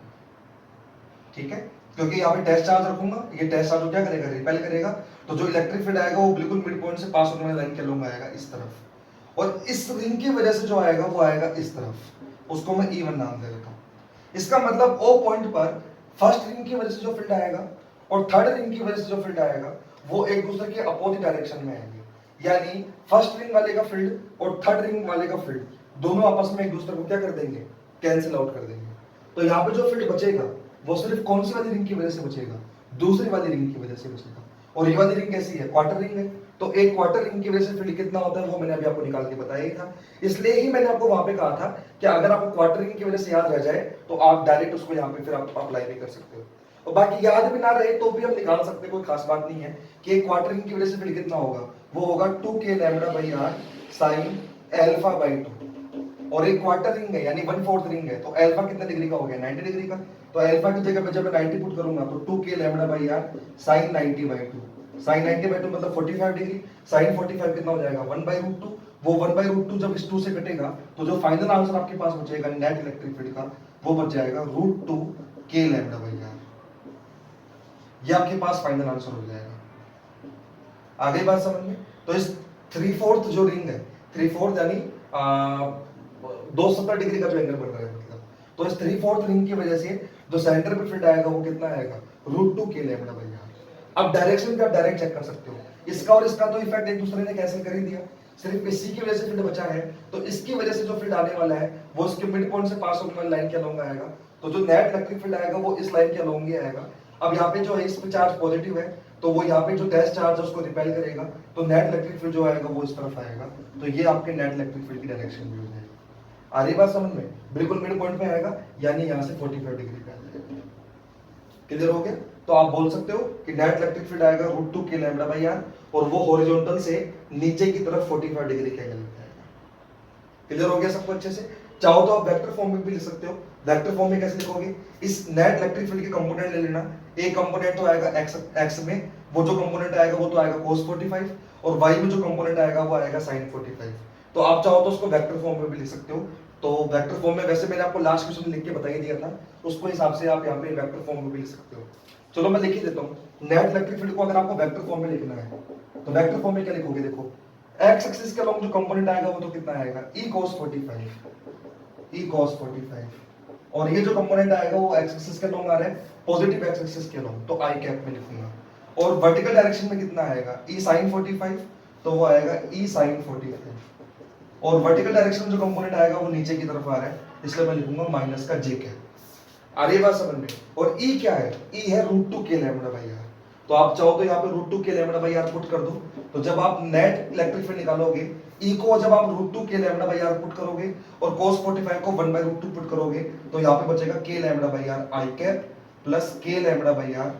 ठीक है, क्योंकि यहाँ पे टेस्ट चार्ज रखूंगा, ये टेस्ट चार्ज क्या करेगा, रिपेल करेगा, तो जो इलेक्ट्रिक फील्ड आएगा वो बिल्कुल मिड पॉइंट से पास होने वाली लाइन के अलॉन्ग आएगा इस तरफ, और इस रिंग की वजह से जो आएगा वो आएगा इस तरफ, उसको मैं E1 नाम दे देता हूं। इसका मतलब O पॉइंट पर फर्स्ट रिंग की वजह से जो फील्ड आएगा और थर्ड रिंग की वजह से जो फील्ड आएगा वो एक दूसरे के अपोजिट डायरेक्शन में आएंगे, यानी फर्स्ट रिंग वाले का फील्ड और थर्ड रिंग वाले का फील्ड दोनों आपस में एक दूसरे को क्या कर देंगे, कैंसिल आउट कर देंगे। तो यहाँ पे जो फील्ड बचेगा वो सिर्फ कौन सी वाली रिंग की वजह से बचेगा, दूसरी वाली रिंग की वजह से बचेगा, और ये वाली रिंग कैसी है, क्वार्टर रिंग है, तो एक क्वार्टर रिंग की वजह से फील्ड कितना होता है वो मैंने अभी आपको निकाल के बताया ही था। इसलिए ही मैंने आपको वहां पे कहा था कि अगर आपको क्वार्टर रिंग की वजह से याद रह जाए तो आप डायरेक्ट उसको यहाँ पे फिर आप अप्लाई भी कर सकते हो, और बाकी याद भी ना रहे तो भी हम निकाल सकते हैं, कोई खास बात नहीं है कि एक क्वार्टर रिंग की वजह से फील्ड कितना होगा, वो होगा 2 के lambda by are sine alpha by 2, और एक क्वार्टर रिंग है यानी 1/4 रिंग है, तो अल्फा कितने डिग्री का हो गया, 90 डिग्री का, तो अल्फा की जगह पे जब मैं 90 पुट करूंगा तो 2 के lambda by are sine 90 by 2 sine 90/2 मतलब 45 डिग्री, साइन 45 कितना हो जाएगा 1/√2, वो 1/√2 जब इस 2 से कटेगा तो जो फाइनल आंसर आपके पास बचेगा नेट इलेक्ट्रिक फील्ड का वो बच जाएगा √2 k λ/r। ये आपके पास फाइनल आंसर हो जाएगा। आगे बात समझ में? तो इस 3/4 जो रिंग है, 3/4 यानी 270 डिग्री का जो एंगल बन रहा है मतलब, तो इस 3/4 रिंग की वजह से जो सेंटर पे फील्ड आएगा वो कितना आएगा √2 k λ/r। अब डायरेक्शन भी आप डायरेक्ट चेक कर सकते हो, इसका और इसका तो इफेक्ट एक दूसरे ने कैंसिल कर ही दिया, सिर्फ इसी की वजह से फील्ड बचा है, तो इसकी वजह से जो फील्ड आने वाला है वो इसके मिड पॉइंट से पास होने वाली लाइन के अलोंग आएगा, तो जो नेट इलेक्ट्रिक फील्ड आएगा वो इस लाइन के अलोंग ही आएगा। अब यहाँ पे जो है इस पे चार्ज पॉजिटिव है तो वो यहाँ पे जो डैश चार्ज है उसको रिपेल करेगा, तो नेट इलेक्ट्रिक फील्ड जो आएगा वो इस तरफ आएगा, तो ये आपके नेट इलेक्ट्रिक फील्ड की डायरेक्शन भी हो जाएगी। आ रही बात समझ में? बिल्कुल मिड पॉइंट पे आएगा, यानी यहाँ से 45 डिग्री पे आ जाएगा। क्लियर हो गया? तो आप बोल सकते हो कि नेट इलेक्ट्रिक फील्ड आएगा √2 k λ/r और वो हॉरिजॉन्टल से नीचे की तरफ 45 डिग्री के एंगल पे आएगा। क्लियर हो गया सबको अच्छे से? चाहो तो आप वेक्टर फॉर्म में भी लिख सकते हो। वेक्टर फॉर्म में कैसे लिखोगे? इस नेट इलेक्ट्रिक फील्ड के कंपोनेंट ले लेना, एक कंपोनेंट तो आएगा x में, वो जो कंपोनेंट आएगा वो तो आएगा cos 45, और y में जो कंपोनेंट आएगा वो आएगा sin 45। तो आप चाहो तो उसको वेक्टर फॉर्म में भी लिख सकते हो। तो वेक्टर फॉर्म में वैसे मैंने आपको लास्ट क्वेश्चन लिख के बता ही दिया था, उसको हिसाब से आप यहाँ पे वेक्टर फॉर्म में भी लिख सकते हो। चलो मैं लिख ही देता हूँ। नेट इलेक्ट्रिक फील्ड को अगर आपको वेक्टर फॉर्म में लिखना है तो वेक्टर फॉर्म में क्या लिखोगे? देखो x एक्सिस के अलोंग जो कंपोनेंट आएगा वो तो कितना आएगा e cos 45, और ये जो कंपोनेंट आएगा वो x एक्सिस के अलोंग आ रहा है, पॉजिटिव x एक्सिस के अलोंग, तो i कैप में लिखूंगा। और वर्टिकल डायरेक्शन में कितना आएगा e sin 45, तो वो आएगा e sin 45, और वर्टिकल डायरेक्शन में जो कंपोनेंट आएगा वो नीचे की तरफ आ रहा है, इसलिए मैं लिखूंगा माइनस का j कैप। आ रही है बात समझ में? और e क्या है? e है √2 k λ/r। तो आप चाहो तो यहाँ पे √2 k λ/r पुट कर दो, तो जब आप नेट इलेक्ट्रिक फील्ड निकालोगे e को जब आप √2 k λ/r पुट करोगे और cos 45 को 1/√2 पुट करोगे तो यहाँ पे बचेगा k λ/r i cap plus k λ/r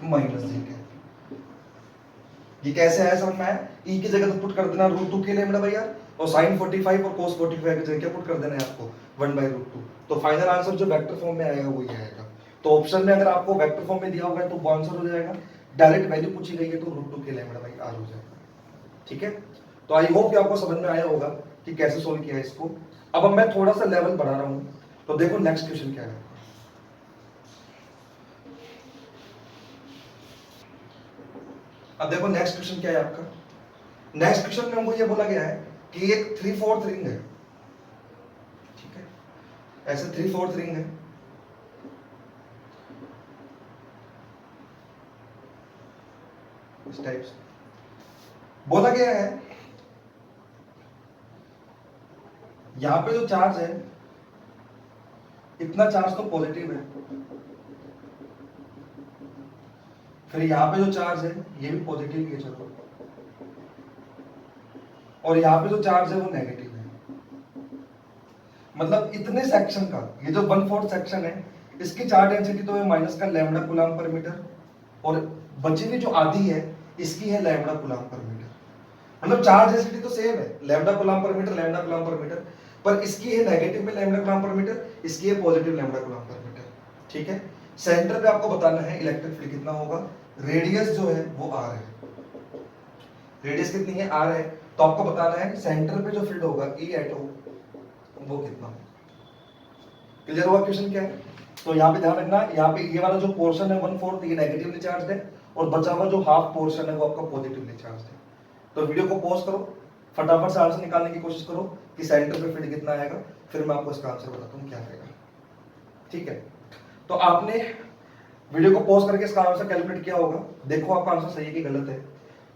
minus j cap. ये कैसे आया समझ में आया? e की जगह तो पुट कर देना √2 k λ/r और sin 45 और cos 45 की जगह क्या पुट कर देना है आपको 1/√2, तो फाइनल आंसर जो वेक्टर फॉर्म में आएगा वही आएगा। तो ऑप्शन में अगर आपको वेक्टर फॉर्म में दिया होगा तो वो आंसर हो जाएगा, डायरेक्ट वैल्यू पूछी गई है तो √2 k λ/r हो जाएगा। ठीक है? तो आई होप कि आपको समझ में आया होगा कि कैसे सोल्व किया इसको। अब मैं थोड़ा सा लेवल बढ़ा रहा हूं, तो देखो नेक्स्ट क्वेश्चन क्या है। अब देखो नेक्स्ट क्वेश्चन क्या है आपका। नेक्स्ट क्वेश्चन में हमको ये बोला गया है कि एक 3/4 रिंग है, ठीक है, ऐसे 3/4 रिंग है, इस टाइप से बोला गया है यहां पे जो चार्ज है इतना चार्ज तो पॉजिटिव है, फिर यहां पे जो चार्ज है ये भी पॉजिटिव है, चलो, और यहां पे जो चार्ज है वो नेगेटिव है। मतलब इतने सेक्शन का ये जो 1/4 सेक्शन है इसकी चार्ज डेंसिटी तो है माइनस का लैम्डा कूलम पर मीटर, और बची हुई जो आधी है इसकी है लैम्डा कूलम पर मीटर। मतलब चार्ज डेंसिटी तो सेम है, lambda coulomb per metre, lambda coulomb per metre, पर इसकी है नेगेटिव में लैम्डा कूलम पर मीटर, इसकी है positive lambda coulomb per metre. ठीक है? सेंटर पे आपको बताना है इलेक्ट्रिक फील्ड कितना होगा, रेडियस जो है वो r है, रेडियस कितनी है r है, तो आपको बताना है सेंटर पे जो फील्ड होगा E एट O वो कितना होगा। क्लियर हुआ क्वेश्चन क्या है? तो यहाँ पे ध्यान रखना, यहाँ पे ये वाला जो पोर्शन है 1/4 ये नेगेटिवली चार्ज है, और बचा हुआ जो हाफ पोर्शन है वो आपका पॉजिटिवली चार्ज है। तो वीडियो को पॉज करो, फटाफट से आंसर निकालने की कोशिश करो कि सेंटर पे फील्ड कितना आएगा, फिर मैं आपको इसका आंसर बताता हूँ क्या आएगा। ठीक है? तो आपने वीडियो को पॉज करके इसका आंसर कैलकुलेट किया होगा, देखो आपका आंसर सही है कि गलत है।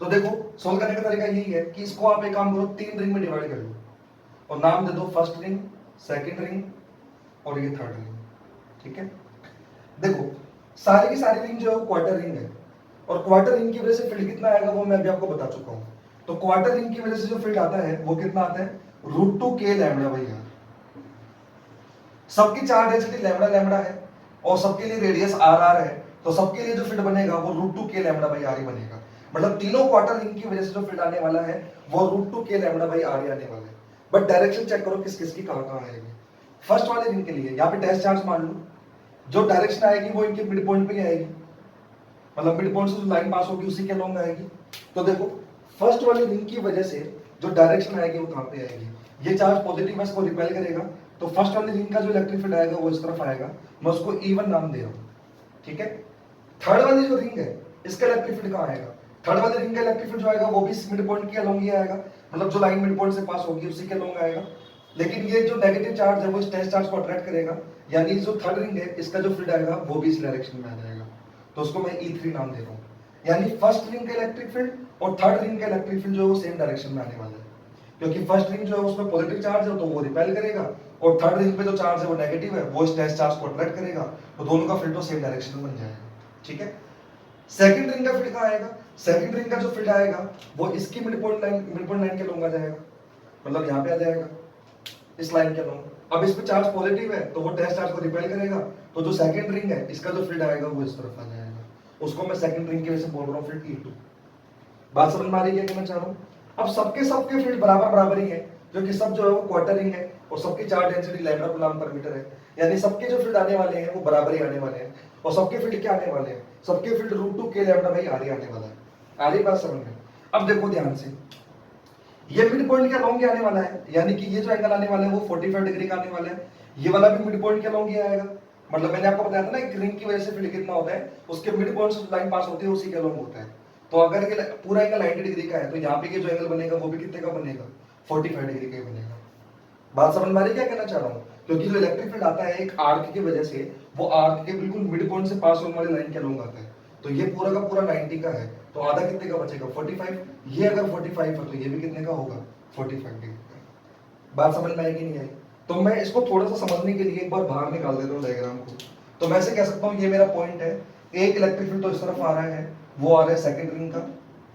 तो देखो सोल्व करने का तरीका यही है कि इसको आप एक काम करो, 3 रिंग में डिवाइड कर लो और नाम दे दो फर्स्ट रिंग, सेकंड रिंग और ये थर्ड रिंग। ठीक है? देखो सारी की सारी रिंग जो है क्वार्टर रिंग है, और क्वार्टर रिंग की वजह से फील्ड कितना आएगा वो मैं अभी आपको बता चुका हूं। तो क्वार्टर रिंग की वजह से जो फील्ड आता है वो कितना आता है √2 k λ/r। सबकी चार्ज डेंसिटी लैम्डा लैम्डा है और सबके लिए रेडियस r है, तो सबके लिए जो फील्ड बनेगा वो √2 k λ/r ही बनेगा। मतलब तीनों क्वार्टर रिंग की वजह से जो फील्ड आने वाला है वो √2 k λ/r ही आने वाला है। बट डायरेक्शन चेक करो किस किस की कहां आएगी। फर्स्ट वाले रिंग के लिए यहाँ पे डैश चार्ज मान लो, जो डायरेक्शन आएगी वो इनके मिड पॉइंट पे ही आएगी, मतलब मिड पॉइंट से जो लाइन पास होगी उसी के लॉन्ग आएगी। तो देखो फर्स्ट वाली रिंग की वजह से जो डायरेक्शन आएगी वो कहाँ पे आएगी, ये चार्ज पॉजिटिव है, इसको रिपेल करेगा, तो फर्स्ट वाली रिंग का जो इलेक्ट्रिक फील्ड आएगा वो इस तरफ आएगा, मैं उसको E1 नाम दे रहा हूँ, ठीक है। थर्ड वाली जो रिंग है इसका इलेक्ट्रिक फील्ड कहाँ आएगा, थर्ड वाली रिंग का इलेक्ट्रिक फील्ड जो आएगा वो भी मिड पॉइंट के अलोंग ही आएगा, मतलब जो लाइन मिड पॉइंट से पास होगी उसी के अलोंग आएगा। लेकिन ये जो नेगेटिव चार्ज है वो इस टेस्ट चार्ज को अट्रैक्ट करेगा, यानी जो थर्ड रिंग है इसका जो फील्ड आएगा वो भी इस डायरेक्शन में आ जाएगा, तो उसको मैं E3 नाम दे रहा हूँ। यानी फर्स्ट रिंग का इलेक्ट्रिक फील्ड और थर्ड रिंग का इलेक्ट्रिक फील्ड जो है वो सेम डायरेक्शन में आने वाला है, क्योंकि फर्स्ट रिंग जो है उसमें पॉजिटिव चार्ज है तो वो रिपेल करेगा, और थर्ड रिंग पे जो चार्ज है वो नेगेटिव है, वो इस टेस्ट चार्ज को अट्रैक्ट करेगा, तो दोनों का फील्ड तो सेम डायरेक्शन में बन जाएगा, ठीक है। सेकंड रिंग का फील्ड कहाँ आएगा, सेकंड रिंग का जो फील्ड आएगा वो इसकी मिड पॉइंट लाइन के लॉन्ग आ जाएगा, मतलब यहाँ पे आ जाएगा इस लाइन के लॉन्ग। अब इस पे चार्ज पॉजिटिव है तो वो टेस्ट चार्ज को रिपेल करेगा, तो जो सेकंड रिंग है इसका जो फील्ड आएगा वो इस तरफ आ जाएगा, उसको मैं सेकंड रिंग की वजह से बोल रहा हूँ फील्ड E2। बात समझ में आ रही है क्या मैं चाह रहा हूँ। अब सबके सबके फील्ड बराबर बराबर ही है, जो कि सब जो है वो क्वार्टर रिंग है और सबकी चार्ज डेंसिटी लैम्डा कूलम्ब पर मीटर है, यानी सबके जो फील्ड आने वाले हैं वो बराबर ही आने वाले हैं, और सबके फील्ड क्या आने वाले हैं, सबके field √2 k lambda by r आने वाला है। आ रही बात समझ में। अब देखो ध्यान से, ये मिड पॉइंट के अलोंग आने वाला है, यानी कि ये जो एंगल आने वाला है वो 45 डिग्री का आने वाला है, ये वाला भी मिड पॉइंट के अलोंग ही आएगा, मतलब मैंने आपको बताया था ना एक रिंग की वजह से फील्ड कितना होता है, उसके मिड पॉइंट से लाइन पास होती है उसी के अलोंग होता है। तो अगर ये पूरा एंगल 90 डिग्री का है तो यहाँ पे ये जो एंगल बनेगा वो भी कितने का बनेगा, 45 डिग्री का ही बनेगा। बात समझ में आ रही क्या कहना चाह रहा हूँ, क्योंकि जो इलेक्ट्रिक फील्ड आता है एक आर्क की वजह से, वो आर्क के बिल्कुल मिड पॉइंट से पास होने वाली लाइन के अलोंग आता है, तो ये पूरा का पूरा 90 का है, तो आधा कितने का बचेगा 45, ये अगर 45 है तो ये भी कितने का होगा 45 डिग्री का। बात समझ में आएगी नहीं आई, तो मैं इसको थोड़ा सा समझने के लिए एक बार बाहर निकाल देता हूँ डायग्राम को। तो मैं ऐसे कह सकता हूँ ये मेरा पॉइंट है, एक इलेक्ट्रिक फील्ड तो इस तरफ आ रहा है, वो आ रहा है सेकंड रिंग का,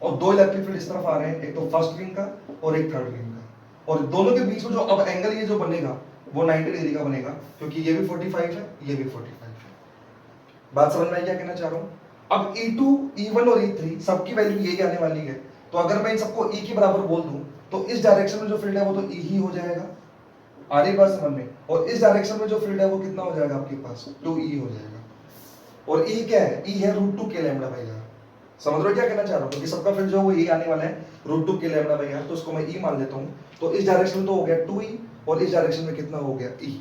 और दो इलेक्ट्रिक फील्ड इस तरफ आ रहे हैं, एक तो फर्स्ट रिंग का और एक थर्ड रिंग का, और दोनों के बीच में जो अब एंगल ये जो बनेगा वो 90 डिग्री का बनेगा, क्योंकि ये भी 45 है ये भी 45 है। बात समझ में आई क्या कहना चाह रहा हूँ। अब E2, E1 और E3 सबकी वैल्यू यही आने वाली है, तो अगर मैं इन सबको E के बराबर बोल दूं तो इस डायरेक्शन में जो फील्ड है वो तो E ही हो जाएगा, आ रही बात समझ में, और इस डायरेक्शन में जो फील्ड है वो कितना हो जाएगा आपके पास 2E हो जाएगा, और E क्या है, E है √2 k लैम्डा बाई r। समझ रहे हो क्या कहना चाह रहा हूँ, क्योंकि सबका फील्ड जो है वो यही आने वाला है √2 k लैम्डा बाई r, तो उसको मैं E मान लेता हूँ, तो इस डायरेक्शन में तो हो गया 2E और इस डायरेक्शन में कितना हो गया E।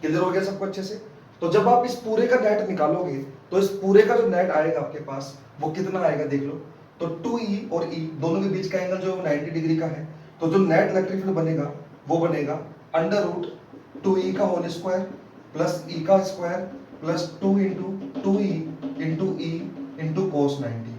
क्लियर हो गया सबको अच्छे से। तो जब आप इस पूरे का नेट निकालोगे तो इस पूरे का जो नेट आएगा आपके पास वो कितना आएगा देख लो, तो 2E और E दोनों के बीच का एंगल जो है वो 90 डिग्री का है, तो जो नेट इलेक्ट्रिक फील्ड बनेगा वो बनेगा √2E का होल स्क्वायर प्लस E का square plus 2 into 2E into E into cos 90।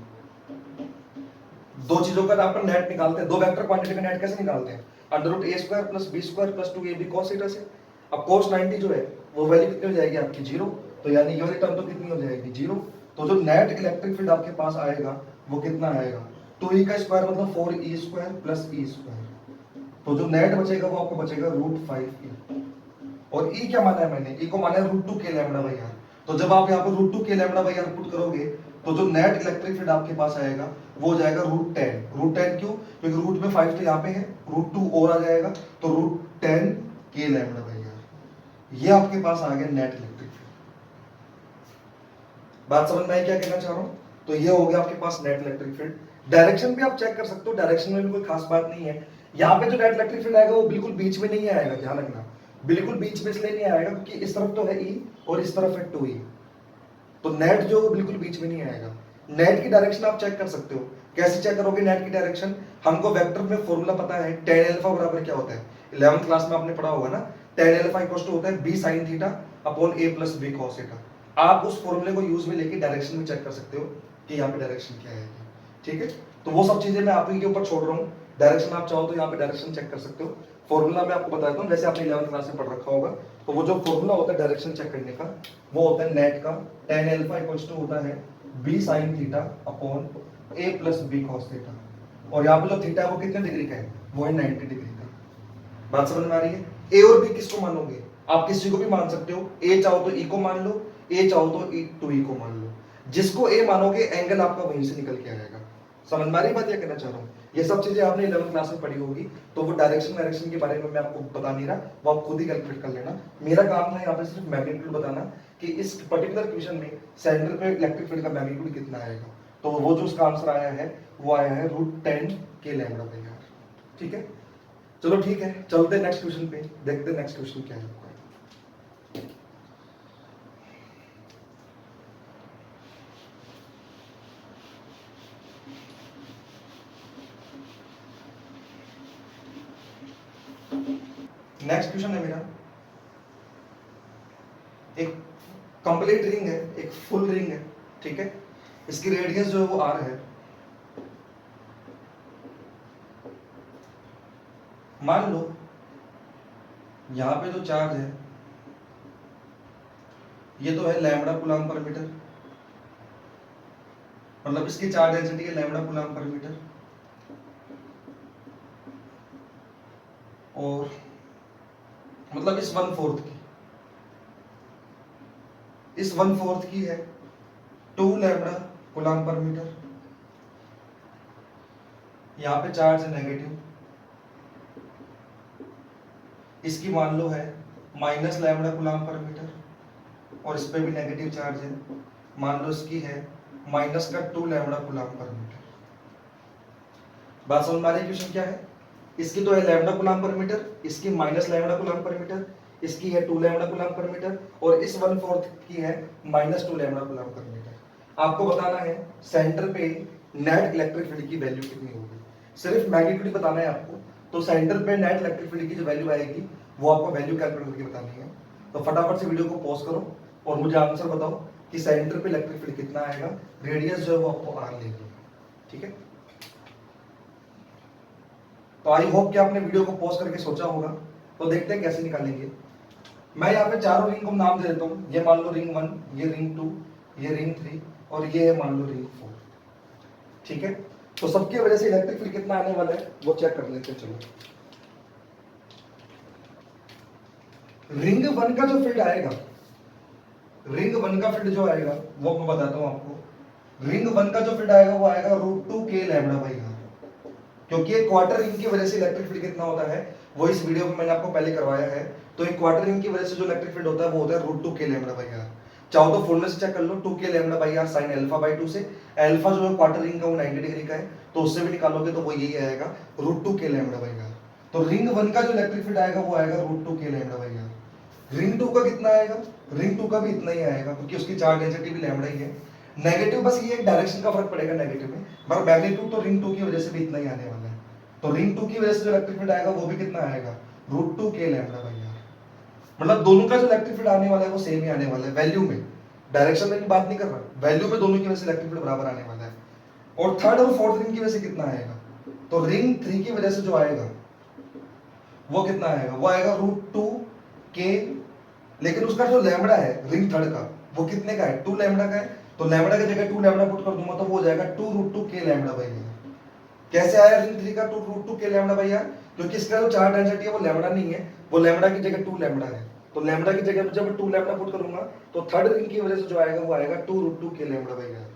दो चीजों का अपन नेट निकालते हैं, दो वेक्टर क्वांटिटी का नेट कैसे निकालते हैं, √a square plus b square plus 2ab cos theta से। अब cos 90 जो है वो वैल्यू कितनी हो जाएगी आपकी 0, तो यानी ये वाली टर्म तो कितनी हो जाएगी 0, तो जो नेट इलेक्ट्रिक फील्ड आपके पास आएगा वो कितना आएगा 2e का स्क्वायर मतलब 4e square plus e square, तो जो नेट बचेगा वो आपको बचेगा √5e, और e क्या माना है मैंने, e को माना है √2 k लैम्डा बाई r, तो जब आप यहाँ पर √2 k lambda by r put करोगे तो जो नेट इलेक्ट्रिक फील्ड आपके पास आएगा वो हो जाएगा √10 क्यों, क्योंकि रूट में 5 तो यहाँ पे है, √2 और आ जाएगा, तो √10 k लैम्डा बाई r, ये आपके पास आ गया नेट इलेक्ट्रिक फील्ड। बात समझ में आई क्या कहना चाह रहा हूँ, तो ये हो गया आपके पास नेट इलेक्ट्रिक फील्ड। डायरेक्शन भी आप चेक कर सकते हो, डायरेक्शन में भी कोई खास बात नहीं है, यहाँ पे जो नेट इलेक्ट्रिक फील्ड आएगा वो बिल्कुल बीच में नहीं आएगा, ध्यान रखना, बिल्कुल बीच में इसलिए नहीं आएगा क्योंकि इस तरफ तो है E और इस तरफ है 2E, तो नेट जो बिल्कुल बीच में नहीं आएगा। नेट की डायरेक्शन आप चेक कर सकते हो, कैसे चेक करोगे नेट की डायरेक्शन, हमको वेक्टर में फॉर्मूला पता है, tan अल्फा बराबर क्या होता है, 11th क्लास में आपने पढ़ा होगा ना, tan अल्फा इक्वल टू होता है b sin theta upon a plus b cos theta. आप उस फॉर्मूले को यूज में लेके डायरेक्शन में चेक कर सकते हो कि यहाँ पे डायरेक्शन क्या है, ठीक है। तो वो सब चीजें मैं आप ही के ऊपर छोड़ रहा हूँ, डायरेक्शन आप चाहो तो यहाँ पे डायरेक्शन चेक कर सकते हो। फॉर्मूला मैं आपको बताता हूँ, वैसे आपने 11th क्लास में पढ़ रखा होगा, तो वो जो फॉर्मूला होता है डायरेक्शन चेक करने का वो होता है नेट का tan अल्फा इक्वल्स टू होता है b sin theta upon a plus b cos theta, और यहाँ पे जो थीटा है वो कितने डिग्री का है, वो है 90 डिग्री का। बात समझ में आ रही है। a और b किसको मानोगे, आप किसी को भी मान सकते हो, a चाहो तो e को मान लो, a चाहो तो 2e को मान लो, जिसको a मानोगे एंगल आपका वहीं से निकल के आएगा। समझ में आ रही बात क्या कहना चाह रहा हूँ, ये सब चीजें आपने 11th क्लास में पढ़ी होगी, तो वो डायरेक्शन के बारे में मैं आपको बता नहीं रहा, वो आप खुद ही कैलकुलेट कर लेना। मेरा काम था यहाँ पे सिर्फ मैग्नीट्यूड बताना कि इस पर्टिकुलर क्वेश्चन में सेंटर पे इलेक्ट्रिक फील्ड का मैग्नीट्यूड कितना आएगा, तो वो जो उसका आंसर आया है वो आया है √10 के लैम्बडा बाई आर। ठीक है, चलो ठीक है, चलते नेक्स्ट क्वेश्चन पे, देखते नेक्स्ट क्वेश्चन क्या है। नेक्स्ट क्वेश्चन है मेरा, एक कंप्लीट रिंग है, एक फुल रिंग है, ठीक है, इसकी रेडियस जो है वो r है। मान लो यहां पे जो चार्ज है ये तो है लैम्बडा कूलम्ब पर मीटर, मतलब इसकी चार्ज डेंसिटी है लैम्बडा कूलम्ब पर मीटर, और मतलब इस 1/4 की, इस 1/4 की है 2 लैम्बडा कूलम्ब पर मीटर। यहां पे चार्ज है नेगेटिव, इसकी मान लो है माइनस लैम्बडा कूलम्ब पर मीटर, और इस पे भी नेगेटिव चार्ज है, मान लो इसकी है माइनस का 2 लैम्बडा कूलम्ब पर मीटर। बात समझ में आ रही है क्वेश्चन क्या है? इसकी तो है लैम्बडा कूलम्ब पर मीटर, इसकी माइनस लैम्बडा कूलम्ब पर मीटर, इसकी है 2 लैम्बडा कूलम्ब पर मीटर, और इस 1/4 की है -2 लैम्बडा कूलम्ब पर मीटर। आपको बताना है सेंटर पे नेट इलेक्ट्रिक फील्ड की वैल्यू कितनी होगी, सिर्फ मैग्नीट्यूड बताना है आपको। तो सेंटर पे नेट इलेक्ट्रिक फील्ड की जो वैल्यू आएगी वो आपको वैल्यू कैलकुलेट करके बतानी है। तो फटाफट से वीडियो को पॉज करो और मुझे आंसर बताओ कि सेंटर पे इलेक्ट्रिक फील्ड कितना आएगा, रेडियस जो है वो आपको r लेगी। ठीक है, तो आई होप कि आपने वीडियो को पॉज करके सोचा होगा। तो देखते हैं कैसे निकालेंगे। मैं यहाँ पे चारों रिंग को नाम दे देता हूँ, ये मान लो रिंग 1, ये रिंग 2, ये रिंग 3 और ये है मान लो रिंग 4। ठीक है, तो सबकी वजह से इलेक्ट्रिक फील्ड कितना आने वाला है वो चेक कर लेते हैं। चलो, रिंग 1 का जो फील्ड आएगा, रिंग 1 का फील्ड जो आएगा वो मैं बताता हूँ आपको। रिंग 1 का जो फील्ड आएगा वो आएगा √2 k लैम्बडा बाई आर, क्योंकि एक क्वार्टर रिंग की वजह से इलेक्ट्रिक फील्ड कितना होता है वो इस वीडियो में मैंने आपको पहले करवाया है। तो एक क्वार्टर रिंग की वजह से जो इलेक्ट्रिक फील्ड होता है वो होता है √2 k लैम्बडा बाई आर। चाहो तो फॉर्मूले से चेक कर लो, 2 k lambda by r sin α/2 से। अल्फा जो है क्वार्टर रिंग का वो 90 डिग्री का है, तो उससे भी निकालोगे तो वो यही आएगा √2 k लैम्बडा बाई आर। तो रिंग 1 का जो इलेक्ट्रिक फील्ड आएगा वो आएगा √2 k lambda by r. Ring 2 का कितना आएगा? रिंग 2 का भी इतना ही आएगा, क्योंकि उसकी चार्ज डेंसिटी भी लैम्बडा ही है। नेगेटिव बस ये एक डायरेक्शन का फर्क पड़ेगा नेगेटिव में, मगर मैग्नीट्यूड तो रिंग 2 की वजह से भी इतना ही आने वाला है। तो रिंग 2 की वजह से जो इलेक्ट्रिक फील्ड आएगा वो भी कितना आएगा? √2 k लैम्बडा बाई आर। मतलब दोनों का जो इलेक्ट्रिक फील्ड आने वाला है वो सेम ही आने वाला है वैल्यू में, डायरेक्शन में बात नहीं कर रहा, वैल्यू में दोनों की वजह से इलेक्ट्रिक फील्ड बराबर आने वाला है। और थर्ड और फोर्थ रिंग की वजह से कितना आएगा? तो रिंग 3 की वजह से जो आएगा वो कितना आएगा? वो आएगा √2 k, लेकिन उसका जो लैम्बडा है रिंग थर्ड का वो कितने का है? 2 लैम्बडा का है। तो लैम्बडा की जगह 2 लैम्बडा पुट कर दूंगा तो वो हो जाएगा 2 √2 k लैम्बडा बाई आर। कैसे आया रिंग 3 का 2 √2 k लैम्बडा बाई आर? क्योंकि इसका जो चार्ज डेंसिटी है वो लैम्बडा नहीं है, वो लैम्बडा की जगह 2 लैम्बडा है। तो लैम्बडा की जगह जब 2 लैम्बडा पुट करूंगा तो थर्ड रिंग की वजह से जो आएगा वो आएगा 2 √2 k लैम्बडा बाई आर।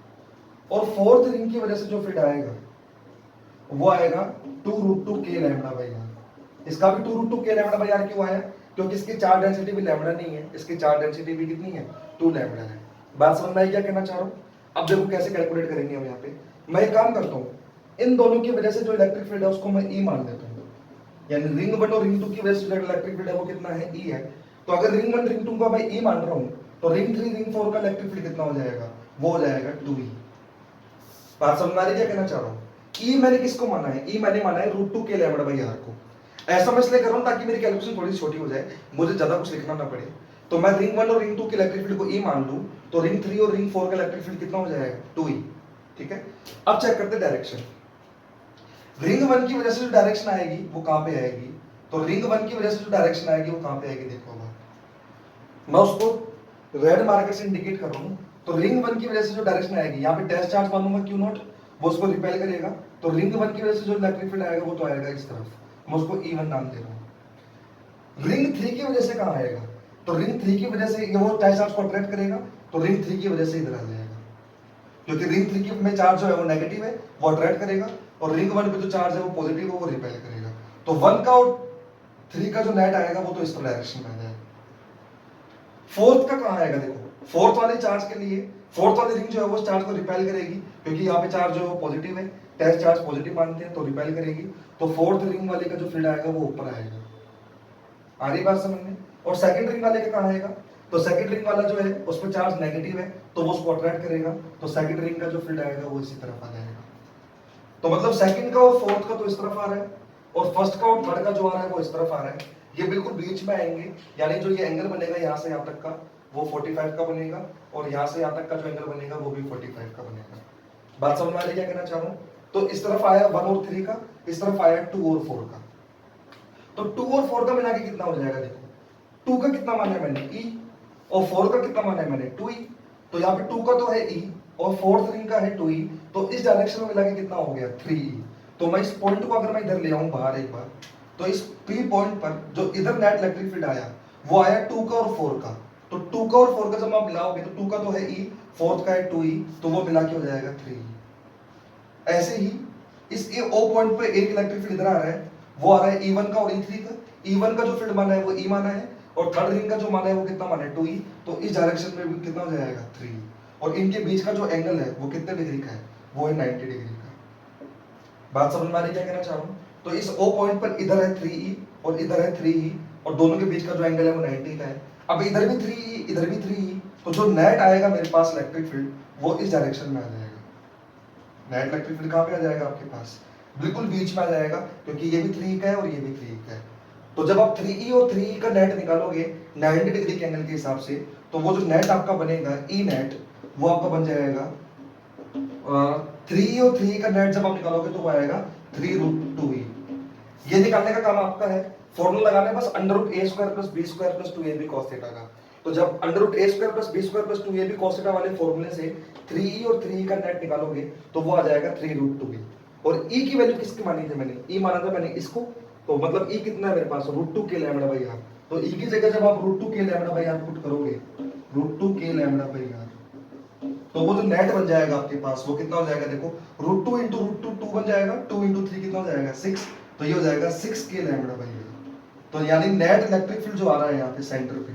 और फोर्थ रिंग की वजह से जो फील्ड आएगा वो आएगा 2 √2 k लैम्बडा बाई आर। इसका भी 2 √2 k लैम्बडा बाई आर क्यों आया? क्योंकि इसकी चार्ज डेंसिटी भी लैम्बडा नहीं है, इसकी चार्ज डेंसिटी भी कितनी है? 2 लैम्बडा है। बात समझ में आई क्या कहना चाह रहा हूं? अब देखो कैसे कैलकुलेट करेंगे हम यहाँ पे। मैं एक काम करता हूँ, इन दोनों की वजह से जो इलेक्ट्रिक फील्ड है उसको मैं E मान लेता हूँ, यानी रिंग 1 और रिंग 2 की वजह से जो इलेक्ट्रिक फील्ड है वो कितना है? E है। तो अगर रिंग 1 रिंग 2 का मैं E मान रहा हूँ तो रिंग 3 रिंग 4 का इलेक्ट्रिक फील्ड कितना हो जाएगा? वो हो जाएगा 2E। बात समझ में आ रही है क्या कहना चाह रहा हूँ? E मैंने किसको माना है? E मैंने माना है √2 k लैम्बडा बाई आर को। ऐसा मैं इसलिए कर रहा हूँ ताकि मेरी कैलकुलेशन थोड़ी सी छोटी हो जाए, मुझे ज्यादा कुछ लिखना ना पड़े। तो मैं रिंग 1 और रिंग 2 के इलेक्ट्रिक फील्ड को E मान लूं तो रिंग 3 और रिंग 4 का इलेक्ट्रिक फील्ड कितना हो जाएगा? 2E। ठीक है, अब चेक करते हैं डायरेक्शन। रिंग 1 की वजह से जो डायरेक्शन आएगी वो कहां पे आएगी? तो रिंग 1 की वजह से जो डायरेक्शन आएगी वो कहां पे आएगी? देखो मैं उसको रेड मार्कर से इंडिकेट कर रहा हूं। तो रिंग 1 की वजह से जो डायरेक्शन आएगी, यहाँ पे डैश चार्ज मानूंगा Q0, वो उसको रिपेल करेगा। तो रिंग 1 की वजह से जो इलेक्ट्रिक फील्ड आएगा वो तो आएगा इस तरफ, मैं उसको E1 नाम दे रहा हूं। रिंग 3 की वजह से कहां आएगा? तो रिंग 3 की वजह से ये वो डैश चार्ज को अट्रैक्ट करेगा, तो रिंग 3 की वजह से इधर आ जाएगा, क्योंकि रिंग 3 की में चार्ज जो है वो नेगेटिव है, वो अट्रैक्ट करेगा, और रिंग 1 पे जो चार्ज है वो पॉजिटिव है, वो रिपेल करेगा। तो 1 का और 3 का जो नेट आएगा वो तो इस डायरेक्शन में आ जाएगा। फोर्थ का कहां आएगा? देखो फोर्थ वाले चार्ज के लिए फोर्थ वाली रिंग जो है वो चार्ज को रिपेल करेगी, क्योंकि यहाँ पे चार्ज जो है वो पॉजिटिव है, टेस्ट चार्ज पॉजिटिव मानते हैं तो रिपेल करेगी। तो फोर्थ रिंग वाले का जो फील्ड आएगा वो ऊपर आएगा। आ रही बात समझ में? और सेकंड रिंग वाले का कहाँ आएगा? तो सेकंड रिंग वाला जो है उस पर चार्ज नेगेटिव है तो वो उसको अट्रैक्ट करेगा, तो सेकंड रिंग का जो फील्ड आएगा वो इसी तरफ आ जाएगा। तो मतलब सेकंड का और फोर्थ का तो इस तरफ आ रहा है, और फर्स्ट का और थर्ड का जो आ रहा है वो इस तरफ आ रहा है। ये बिल्कुल बीच में आएंगे, यानी जो ये एंगल बनेगा यहाँ से यहाँ तक का वो 45 का बनेगा, और यहाँ से यहाँ तक का जो एंगल बनेगा वो भी 45 का बनेगा। बात समझ में आ रही है क्या कहना चाह रहा हूँ? तो इस तरफ आया 1 और 3 का, इस तरफ आया 2 और 4 का। तो 2 और 4 का मिला के कितना हो जाएगा? देखो 2 का कितना माना है मैंने? E, और 4 का कितना माना है मैंने? 2E। तो यहाँ पे 2 का तो है E और फोर्थ रिंग का है 2E, तो इस डायरेक्शन में मिला के कितना हो गया? 3E। तो मैं इस पॉइंट को अगर मैं इधर ले आऊं बाहर एक बार, तो इस P पॉइंट पर जो इधर नेट इलेक्ट्रिक फील्ड आया वो आया 2 का और 4 का। तो 2 का और 4 का जब आप मिलाओगे तो 2 का तो है E, फोर्थ का है 2E, तो वो मिला के हो जाएगा 3E। ऐसे ही इस O पॉइंट पे एक इलेक्ट्रिक फील्ड इधर आ रहा है, वो आ रहा है E1 का और E3 का। E1 का जो फील्ड माना है वो E माना है, और थर्ड रिंग का जो माना है वो कितना माना है? 2E। तो इस डायरेक्शन में भी कितना हो जाएगा? 3E। और इनके बीच का जो एंगल है वो कितने डिग्री का है? वो है 90 डिग्री का। बात समझ में आ रही क्या कहना चाह रहा हूँ? तो इस O पॉइंट पर इधर है 3E और इधर है 3E, और दोनों के बीच का जो एंगल है वो 90 का है। अब इधर भी 3E इधर भी 3E, तो जो नेट आएगा मेरे पास इलेक्ट्रिक फील्ड वो इस डायरेक्शन में आ जाएगा। नेट इलेक्ट्रिक फील्ड कहाँ पे आ जाएगा आपके पास? बिल्कुल बीच में आ जाएगा, क्योंकि ये भी 3E का है और ये भी 3E का है। तो जब आप 3E और 3E का नेट निकालोगे 90 डिग्री के एंगल के हिसाब से, तो वो जो नेट आपका बनेगा E नेट, वो आपका बन जाएगा 3E और 3E का नेट जब आप निकालोगे तो वो आएगा 3√2E। ये निकालने का काम आपका है, फॉर्मूला लगाना है बस √a² + b² + 2ab cos theta का। तो जब √a² + b² + 2ab cos theta वाले फॉर्मूले से 3E और 3E का नेट निकालोगे तो वो आ जाएगा 3√2e। और E की वैल्यू किसकी मानी थी मैंने? E माना था मैंने इसको, तो मतलब E कितना है मेरे पास? √2k λ/r। तो E की जगह जब आप √2k λ/r पुट करोगे, √2k λ/r, तो वो जो नेट बन जाएगा आपके पास वो कितना हो जाएगा? देखो √2 × √2 2 बन जाएगा, 2 × 3 कितना हो जाएगा? 6। तो ये हो जाएगा 6k λ/r। तो यानी नेट इलेक्ट्रिक फील्ड जो आ रहा है यहाँ पे सेंटर पे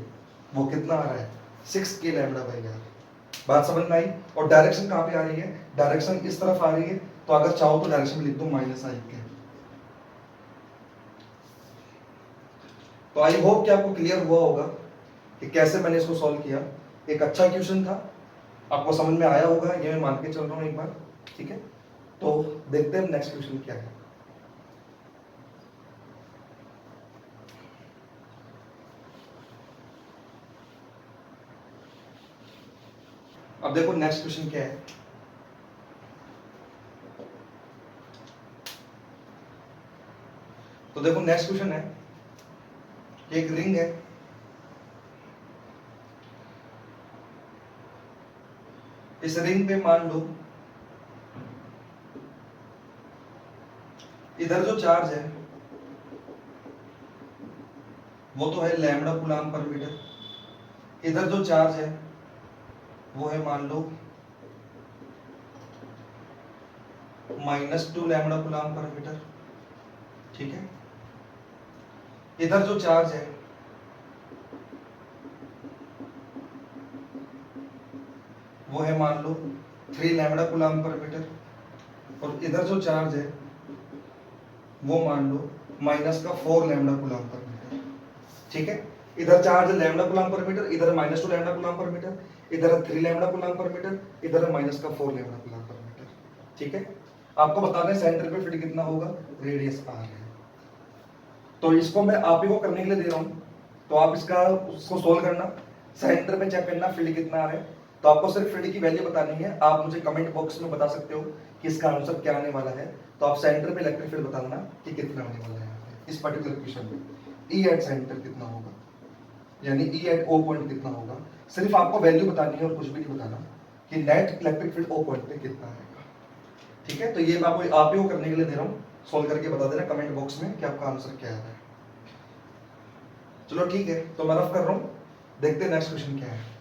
वो कितना आ रहा है? 6k λ/r। बात समझ में आई? और डायरेक्शन कहाँ पे आ रही है? डायरेक्शन इस तरफ आ रही है, तो अगर चाहो तो डायरेक्शन लिख दो -i के। तो आई होप कि आपको क्लियर हुआ होगा कि कैसे मैंने इसको सॉल्व किया। एक अच्छा क्वेश्चन था, आपको समझ में आया होगा ये मैं मान के चल रहा हूँ एक बार, ठीक है? तो देखते हैं नेक्स्ट क्वेश्चन क्या है। अब देखो नेक्स्ट क्वेश्चन क्या है। तो देखो नेक्स्ट क्वेश्चन है कि एक रिंग है, इस रिंग पे मान लो इधर जो चार्ज है वो तो है लैम्बडा कूलम्ब पर मीटर, इधर जो चार्ज है वो है मान लो -2 लैम्बडा कूलम्ब पर मीटर, ठीक है? इधर जो चार्ज है वो है मान लो 3 लैम्बडा कूलम्ब पर मीटर, और इधर जो चार्ज है वो मान लो -4 लैम्बडा कूलम्ब पर मीटर, ठीक है? इधर चार्ज है लैम्बडा कूलम्ब पर मीटर, इधर है -2 लैम्बडा कूलम्ब पर मीटर, इधर है 3 लैम्बडा कूलम्ब पर मीटर, इधर है -4 लैम्बडा कूलम्ब पर मीटर, ठीक है? आपको बताना है सेंटर पे फील्ड कितना होगा, रेडियस r है। तो इसको मैं आप ही को करने के लिए दे रहा हूँ, तो आप उसको सोल्व करना, सेंटर में चेक करना फील्ड कितना आ रहा है। तो आपको सिर्फ फील्ड की वैल्यू बतानी है, आप मुझे कमेंट बॉक्स में बता सकते हो कि इसका आंसर क्या आने वाला है। तो आप सेंटर पे इलेक्ट्रिक फील्ड बताना कि कितना आने वाला है यहाँ पे इस पर्टिकुलर क्वेश्चन में। ई एट सेंटर कितना होगा, यानी ई एट ओ पॉइंट कितना होगा, सिर्फ आपको वैल्यू बतानी है और कुछ भी नहीं बताना कि net electric field O point पे कितना आएगा, ठीक है? तो ये मैं आपको आप ही को करने के लिए दे रहा हूँ, सोल्व करके बता देना कमेंट बॉक्स में कि आपका आंसर क्या है। चलो ठीक है, तो मैं रफ कर रहा हूँ, देखते हैं नेक्स्ट क्वेश्चन क्या है।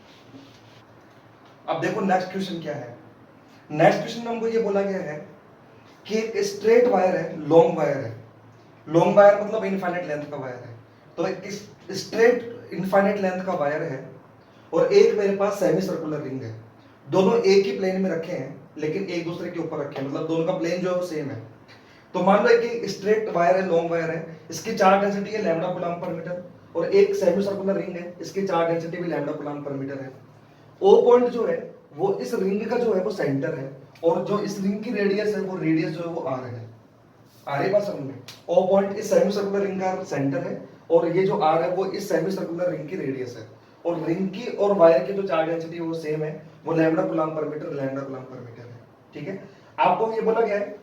अब देखो नेक्स्ट क्वेश्चन क्या है। नेक्स्ट क्वेश्चन में हमको ये बोला गया है कि एक स्ट्रेट वायर है, लॉन्ग वायर है। लॉन्ग वायर मतलब इनफाइनाइट लेंथ का वायर है। तो एक स्ट्रेट इनफाइनाइट लेंथ का वायर है और एक मेरे पास सेमी सर्कुलर रिंग है, दोनों एक ही प्लेन में रखे हैं लेकिन एक दूसरे के ऊपर रखे हैं, मतलब दोनों का प्लेन जो है वो सेम है। तो मान लो कि स्ट्रेट वायर है, लॉन्ग वायर है, इसकी चार्ज डेंसिटी है लैम्डा कूलम पर मीटर, और एक सेमी सर्कुलर रिंग है, इसकी चार्ज डेंसिटी भी लैम्डा कूलम पर मीटर है। ओ पॉइंट जो है वो इस रिंग का जो है वो सेंटर है, और जो इस रिंग की रेडियस है वो रेडियस जो है वो आर है। आर बात समझ में? ओ पॉइंट इस सेमी सर्कुलर रिंग का सेंटर है, और ये जो आर है वो इस सेमी सर्कुलर रिंग की रेडियस है, और रिंग की और वायर की जो चार्ज डेंसिटी वो सेम है, वो lambda coulomb per metre lambda coulomb per metre है। ठीक है, आपको ये बोला गया है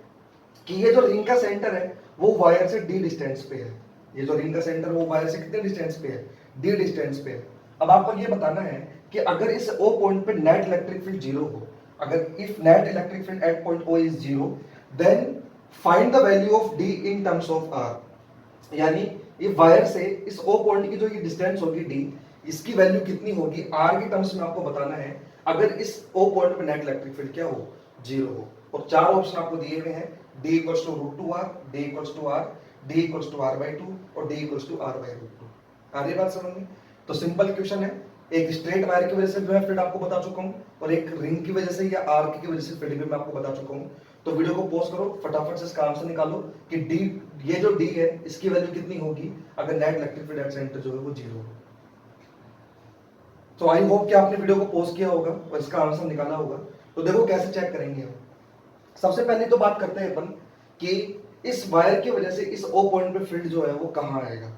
कि ये जो रिंग का सेंटर है वो वायर से डी डिस्टेंस पे है। ये जो रिंग का सेंटर वो वायर से कितने डिस्टेंस पे है? डी डिस्टेंस पे है। अब आपको ये बताना है कि अगर इस ओ पॉइंट पे नेट इलेक्ट्रिक फील्ड जीरो हो, अगर if net electric field at point O is zero, then find the value of D in terms of R. यानी ये वायर से इस ओ पॉइंट की जो ये डिस्टेंस होगी डी, इसकी वैल्यू कितनी होगी आर के टर्म्स में आपको बताना है, अगर इस ओ पॉइंट पे नेट इलेक्ट्रिक फील्ड क्या हो? जीरो हो। और चार ऑप्शन आपको दिए हुए हैं, d equals to root 2r, d equals to r, d equals to r by 2 और d equals to r by root 2। आ रही बात समझ में? तो सिंपल क्वेश्चन है, एक स्ट्रेट वायर की वजह से जो है फील्ड आपको बता चुका हूं, और एक रिंग की वजह से या आर्क की वजह से फील्ड भी मैं आपको बता चुका हूं। तो वीडियो को पॉज करो, फटाफट से इसका आंसर निकालो कि d, ये जो d है इसकी वैल्यू कितनी होगी अगर net electric field at centre जो है वो जीरो हो। तो आई होप कि आपने वीडियो को पॉज किया होगा और इसका आंसर निकाला होगा। तो देखो कैसे चेक करेंगे हम। सबसे पहले तो बात करते हैं अपन कि इस वायर की वजह से इस ओ पॉइंट पे फील्ड जो है वो कहां आएगा।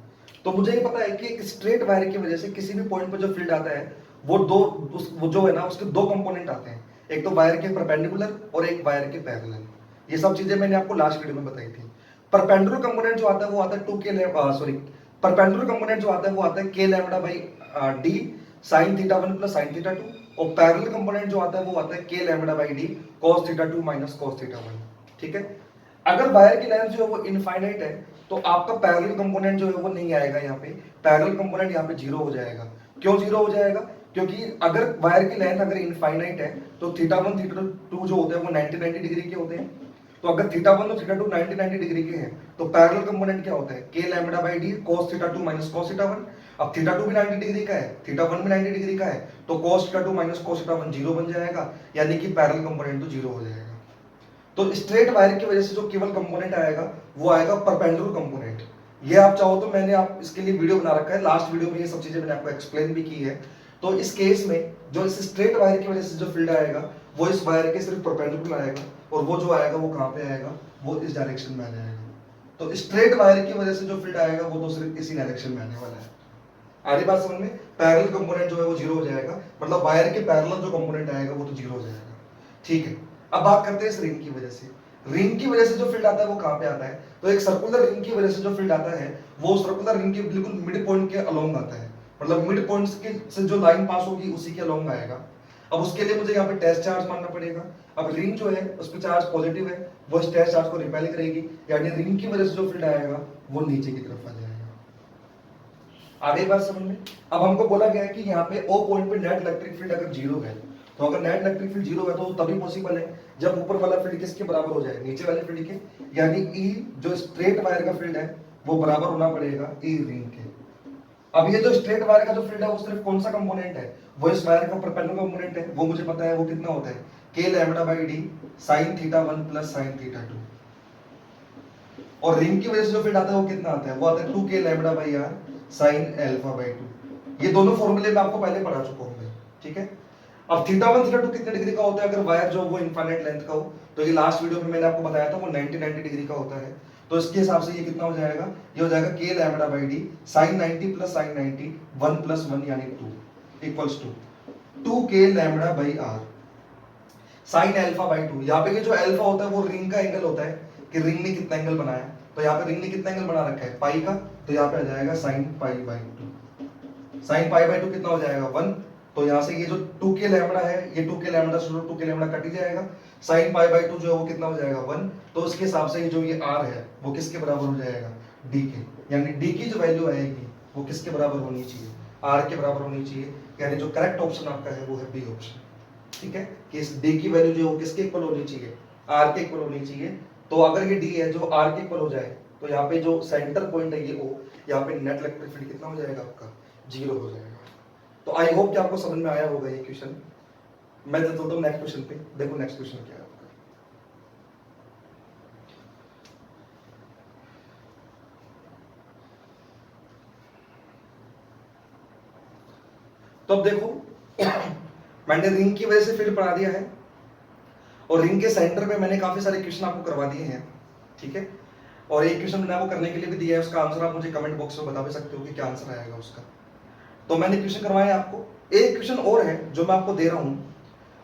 तो मुझे ये पता है कि एक स्ट्रेट वायर की वजह से किसी भी पॉइंट पे जो फील्ड आता है वो वो जो है ना उसके दो कंपोनेंट आते हैं, एक तो वायर के परपेंडिकुलर और एक वायर के पैरेलल। ये सब चीजें मैंने आपको लास्ट वीडियो में बताई थी। परपेंडिकुलर कंपोनेंट जो आता है वो आता है 2k सॉरी परपेंडिकुलर कंपोनेंट जो आता है वो आता है k lambda by D sin theta 1 plus sin theta 2, और पैरेलल कंपोनेंट जो आता है वो आता है k lambda by D cos theta 2 minus cos theta 1। ठीक है, अगर वायर की लेंथ जो है वो इनफाइनाइट है तो आपका पैरेलल कंपोनेंट जो है वो नहीं आएगा, यहाँ पे पैरेलल कंपोनेंट यहाँ पे जीरो हो जाएगा। क्यों जीरो हो जाएगा? क्योंकि अगर वायर की लेंथ अगर इनफाइनाइट है तो थीटा 1 थीटा 2 जो होते हैं वो 90 डिग्री के होते हैं। तो अगर थीटा 1 और थीटा 2 90 डिग्री के हैं तो पैरेलल कंपोनेंट क्या होता है? k lambda by D cos theta 2 minus cos theta 1। अब थीटा 2 भी 90 डिग्री का है, थीटा 1 भी 90 डिग्री का है, तो cos theta 2 minus cos theta 1 zero बन जाएगा, यानी कि पैरेलल कंपोनेंट तो जीरो हो जाएगा। तो स्ट्रेट वायर की वजह से जो केवल कंपोनेंट आएगा वो आएगा परपेंडिकुलर कंपोनेंट। ये आप चाहो तो मैंने आप इसके लिए वीडियो बना रखा है, लास्ट वीडियो में ये सब चीजें मैंने आपको एक्सप्लेन भी की है। तो इस केस में जो इस स्ट्रेट वायर की वजह से जो फील्ड आएगा वो इस वायर के सिर्फ परपेंडिकुलर आएगा, और वो जो आएगा वो कहाँ पे आएगा? वो इस डायरेक्शन में आ जाएगा। तो स्ट्रेट वायर की वजह से जो फील्ड आएगा वो तो सिर्फ इसी डायरेक्शन में आने वाला है। आधी बात समझ में? पैरेलल कंपोनेंट जो है वो जीरो हो जाएगा, मतलब वायर के पैरेलल जो कंपोनेंट आएगा वो तो जीरो हो जाएगा। ठीक है, अब बात करते हैं इस रिंग की वजह से। रिंग की वजह से जो फील्ड आता है वो कहां पे आता है? तो एक सर्कुलर रिंग की वजह से जो फील्ड आता है वो सर्कुलर रिंग के बिल्कुल मिड पॉइंट के अलोंग आता है, मतलब मिड पॉइंट के से जो लाइन पास होगी उसी के अलोंग आएगा। अब उसके लिए मुझे यहाँ पे टेस्ट चार्ज मानना पड़ेगा। अब रिंग जो है उस पर चार्ज पॉजिटिव है, वो इस टेस्ट चार्ज को रिपेल करेगी, यानी रिंग की वजह से जो फील्ड आएगा वो नीचे की तरफ आ जाएगा। आगे बात समझ में? अब हमको बोला गया है कि यहाँ पे ओ पॉइंट पे नेट इलेक्ट्रिक फील्ड अगर जीरो है, तो अगर नेट इलेक्ट्रिक फील्ड जीरो है तो तभी पॉसिबल है जब ऊपर वाला फील्ड किसके बराबर हो जाए? नीचे वाले फील्ड के, यानी ई जो स्ट्रेट वायर का फील्ड है वो बराबर होना पड़ेगा ई रिंग के। अब ये जो स्ट्रेट वायर का जो फील्ड है वो सिर्फ कौन सा कंपोनेंट है? वो इस वायर का परपेंडिकुलर कंपोनेंट है, वो मुझे पता है वो कितना होता है k lambda by D sin theta 1 plus sin theta 2। और रिंग की वजह से जो फील्ड आता है वो कितना आता है? वो आता है 2k lambda by r sin alpha by 2। ये दोनों फॉर्मूले मैं आपको पहले पढ़ा चुका हूं। ठीक है, अब थीटा 1 थीटा 2 कितने डिग्री का होता है अगर वायर जो वो इनफाइनाइट लेंथ का हो? तो ये लास्ट वीडियो में मैंने आपको बताया था वो 90 डिग्री का होता है। तो इसके हिसाब से ये कितना हो जाएगा? ये हो जाएगा k lambda by D sin 90 plus sin 90 1 plus 1 यानी 2 equals to 2k lambda by r sin alpha by 2। यहाँ पे ये जो अल्फा होता है वो रिंग का एंगल होता है कि रिंग ने कितना एंगल बनाया। तो यहाँ पे रिंग ने कितना एंगल बना रखा है? पाई का, तो यहाँ पे आ जाएगा sin pi by 2। sin pi by 2 कितना हो जाएगा? 1। तो यहाँ से ये जो 2k लैम्डा है, ये 2k लैम्डा से 2k लैम्डा कट ही जाएगा। sin पाई बाई 2 जो है वो कितना हो जाएगा? 1। तो उसके हिसाब से ये जो ये r है वो किसके बराबर हो जाएगा? d के, यानी d की जो वैल्यू आएगी वो किसके बराबर होनी चाहिए? r के बराबर होनी चाहिए, यानी जो करेक्ट ऑप्शन आपका है वो है बी ऑप्शन। ठीक है, कि इस d की वैल्यू जो है वो किसके इक्वल होनी चाहिए? r के इक्वल होनी चाहिए। तो अगर ये d है जो r के इक्वल हो जाए तो यहाँ पे जो सेंटर पॉइंट है ये o, यहाँ पे नेट इलेक्ट्रिक फील्ड कितना हो जाएगा आपका? जीरो हो जाएगा। तो आई होप कि आपको समझ में आया होगा ये क्वेश्चन। मैं चलता हूँ नेक्स्ट क्वेश्चन पे। देखो नेक्स्ट क्वेश्चन क्या है आपका। तो अब देखो मैंने रिंग की वजह से फील्ड पढ़ा दिया है और रिंग के सेंटर में मैंने काफी सारे क्वेश्चन आपको करवा दिए हैं, ठीक है। और एक क्वेश्चन मैंने आपको करने के लिए भी दिया है, उसका आंसर आप मुझे कमेंट बॉक्स में बता भी सकते हो कि क्या आंसर आएगा उसका। तो मैंने क्वेश्चन करवाया आपको, एक क्वेश्चन और है जो मैं आपको दे रहा हूं,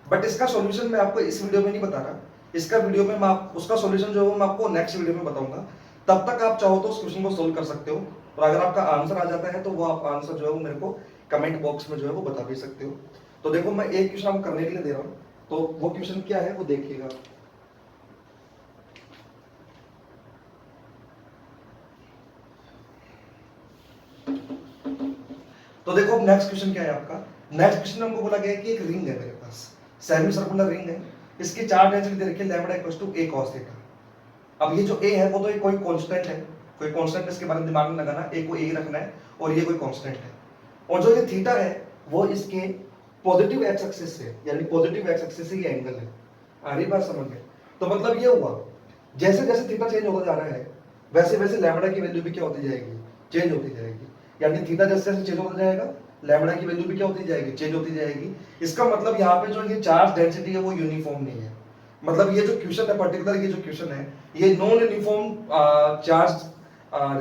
बट इसका सॉल्यूशन मैं आपको इस वीडियो में नहीं बता रहा। इसका वीडियो में मैं उसका सॉल्यूशन जो है मैं आपको नेक्स्ट वीडियो में बताऊंगा। तब तक आप चाहो तो उस क्वेश्चन को सोल्व कर सकते हो, और अगर आपका आंसर आ जाता है तो वो आप आंसर जो है वो मेरे को कमेंट बॉक्स में जो है वो बता भी सकते हो। तो देखो मैं एक क्वेश्चन आपको करने के लिए दे रहा हूं, तो वो क्वेश्चन क्या है वो देखिएगा। तो देखो अब नेक्स्ट क्वेश्चन क्या है आपका। नेक्स्ट क्वेश्चन हमको बोला गया है कि एक रिंग है मेरे पास, सेमी सर्कुलर रिंग है, इसकी चार डेंसिटी दे रखी है lambda equals to a cos theta. अब ये जो a है वो तो एक कोई कांस्टेंट है, कोई कांस्टेंट इसके बारे में दिमाग में लगाना, a को a रखना है और ये कोई कांस्टेंट है। और जो ये थीटा है वो इसके पॉजिटिव एक्स एक्सिस से, यानी पॉजिटिव एक्स एक्सिस से ये एंगल है। आ रही बात समझ में? तो मतलब ये हुआ जैसे जैसे थीटा चेंज होता जा रहा है वैसे वैसे लैम्बडा की वैल्यू भी क्या होती जाएगी, चेंज होती जाएगी। यानी थीटा जैसे जैसे चेंज होता जाएगा लैम्बडा की वैल्यू भी क्या होती जाएगी, चेंज होती जाएगी। इसका मतलब यहाँ पे जो ये चार्ज डेंसिटी है वो यूनिफॉर्म नहीं है। मतलब ये जो क्वेश्चन है पर्टिकुलर, ये जो क्वेश्चन है ये नॉन यूनिफॉर्म चार्ज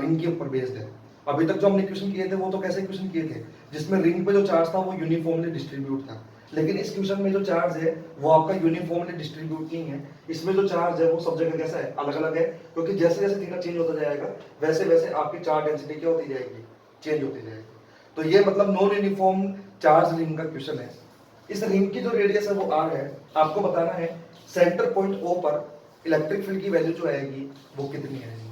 रिंग के ऊपर बेस्ड है। अभी तक जो हमने क्वेश्चन किए थे वो तो कैसे क्वेश्चन किए थे जिसमें रिंग पे जो चार्ज था वो यूनिफॉर्मली डिस्ट्रीब्यूट था, लेकिन इस क्वेश्चन में जो चार्ज है वो आपका यूनिफॉर्मली डिस्ट्रीब्यूट नहीं है। इसमें जो चार्ज है वो सब जगह कैसा है, अलग अलग है, क्योंकि जैसे जैसे थीटा चेंज होता जाएगा वैसे वैसे आपकी चार्ज डेंसिटी क्या होती जाएगी, चेंज होती जाएगी। तो ये मतलब नॉन यूनिफॉर्म चार्ज रिंग का क्वेश्चन है। इस रिंग की जो रेडियस है वो r है, आपको बताना है सेंटर पॉइंट O पर इलेक्ट्रिक फील्ड की वैल्यू जो आएगी वो कितनी आएगी।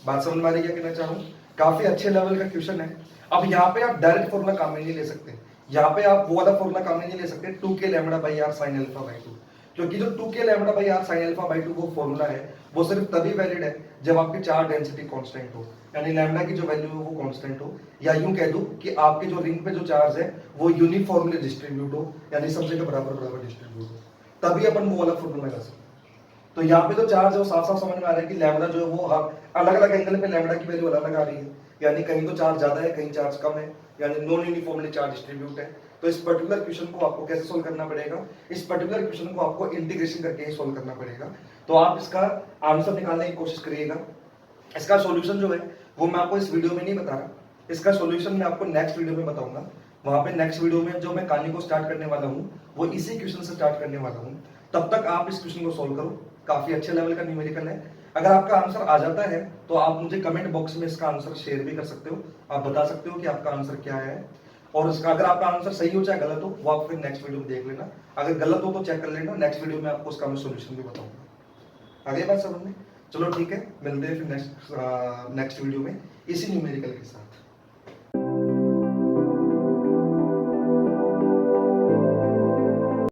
बात समझ में आ रही है? क्या कहना चाहूँ, काफी अच्छे लेवल का क्वेश्चन है। अब यहाँ पे आप डायरेक्ट फॉर्मूला काम में नहीं ले सकते, यहाँ पे आप वो वाला फॉर्मूला काम में नहीं ले सकते 2k lambda by are sine alpha by 2, क्योंकि जो 2k lambda by are sine alpha by 2 वो फॉर्मूला है वो सिर्फ तभी वैलिड है जब आपकी चार्ज डेंसिटी कांस्टेंट हो, यानी लैम्बडा की जो वैल्यू है वो कांस्टेंट हो, या यूं कह दूं कि आपके जो रिंग पे जो चार्ज है वो यूनिफॉर्मली डिस्ट्रीब्यूट हो, यानी सब जगह बराबर बराबर डिस्ट्रीब्यूट हो, तभी अपन वो वाला फॉर्मूला लगा सकते। तो यहाँ पे जो चार्ज है वो साफ साफ समझ में आ रहा है कि लैम्बडा जो है वो अलग अलग एंगल पे लैम्बडा की वैल्यू अलग अलग आ रही है, यानी कहीं तो चार्ज ज्यादा है कहीं चार्ज कम है, यानी नॉन यूनिफॉर्मली चार्ज डिस्ट्रीब्यूट है। तो इस पर्टिकुलर क्वेश्चन को आपको कैसे सोल्व करना पड़ेगा, इस पर्टिकुलर क्वेश्चन को आपको इंटीग्रेशन करके ही सोल्व करना पड़ेगा। तो आप इसका आंसर निकालने की कोशिश करिएगा। इसका सॉल्यूशन जो है वो मैं आपको इस वीडियो में नहीं बता रहा, इसका सॉल्यूशन मैं आपको नेक्स्ट वीडियो में बताऊंगा। वहां पे नेक्स्ट वीडियो में जो मैं कहानी को स्टार्ट करने वाला हूँ वो इसी क्वेश्चन से स्टार्ट करने वाला हूँ। तब तक आप इस क्वेश्चन को सोल्व करो, काफी अच्छे लेवल का न्यूमेरिकल है। अगर आपका आंसर आ जाता है तो आप मुझे कमेंट बॉक्स में इसका आंसर शेयर भी कर सकते हो, आप बता सकते हो कि आपका आंसर क्या है। और इसका अगर आपका आंसर सही हो चाहे गलत हो वो आप फिर नेक्स्ट वीडियो में देख लेना, अगर गलत हो तो चेक कर लेना, नेक्स्ट वीडियो में आपको उसका मैं सॉल्यूशन भी बताऊंगा। आगे बात समझ में? चलो ठीक है, मिलते हैं फिर नेक्स्ट वीडियो में इसी न्यूमेरिकल के साथ।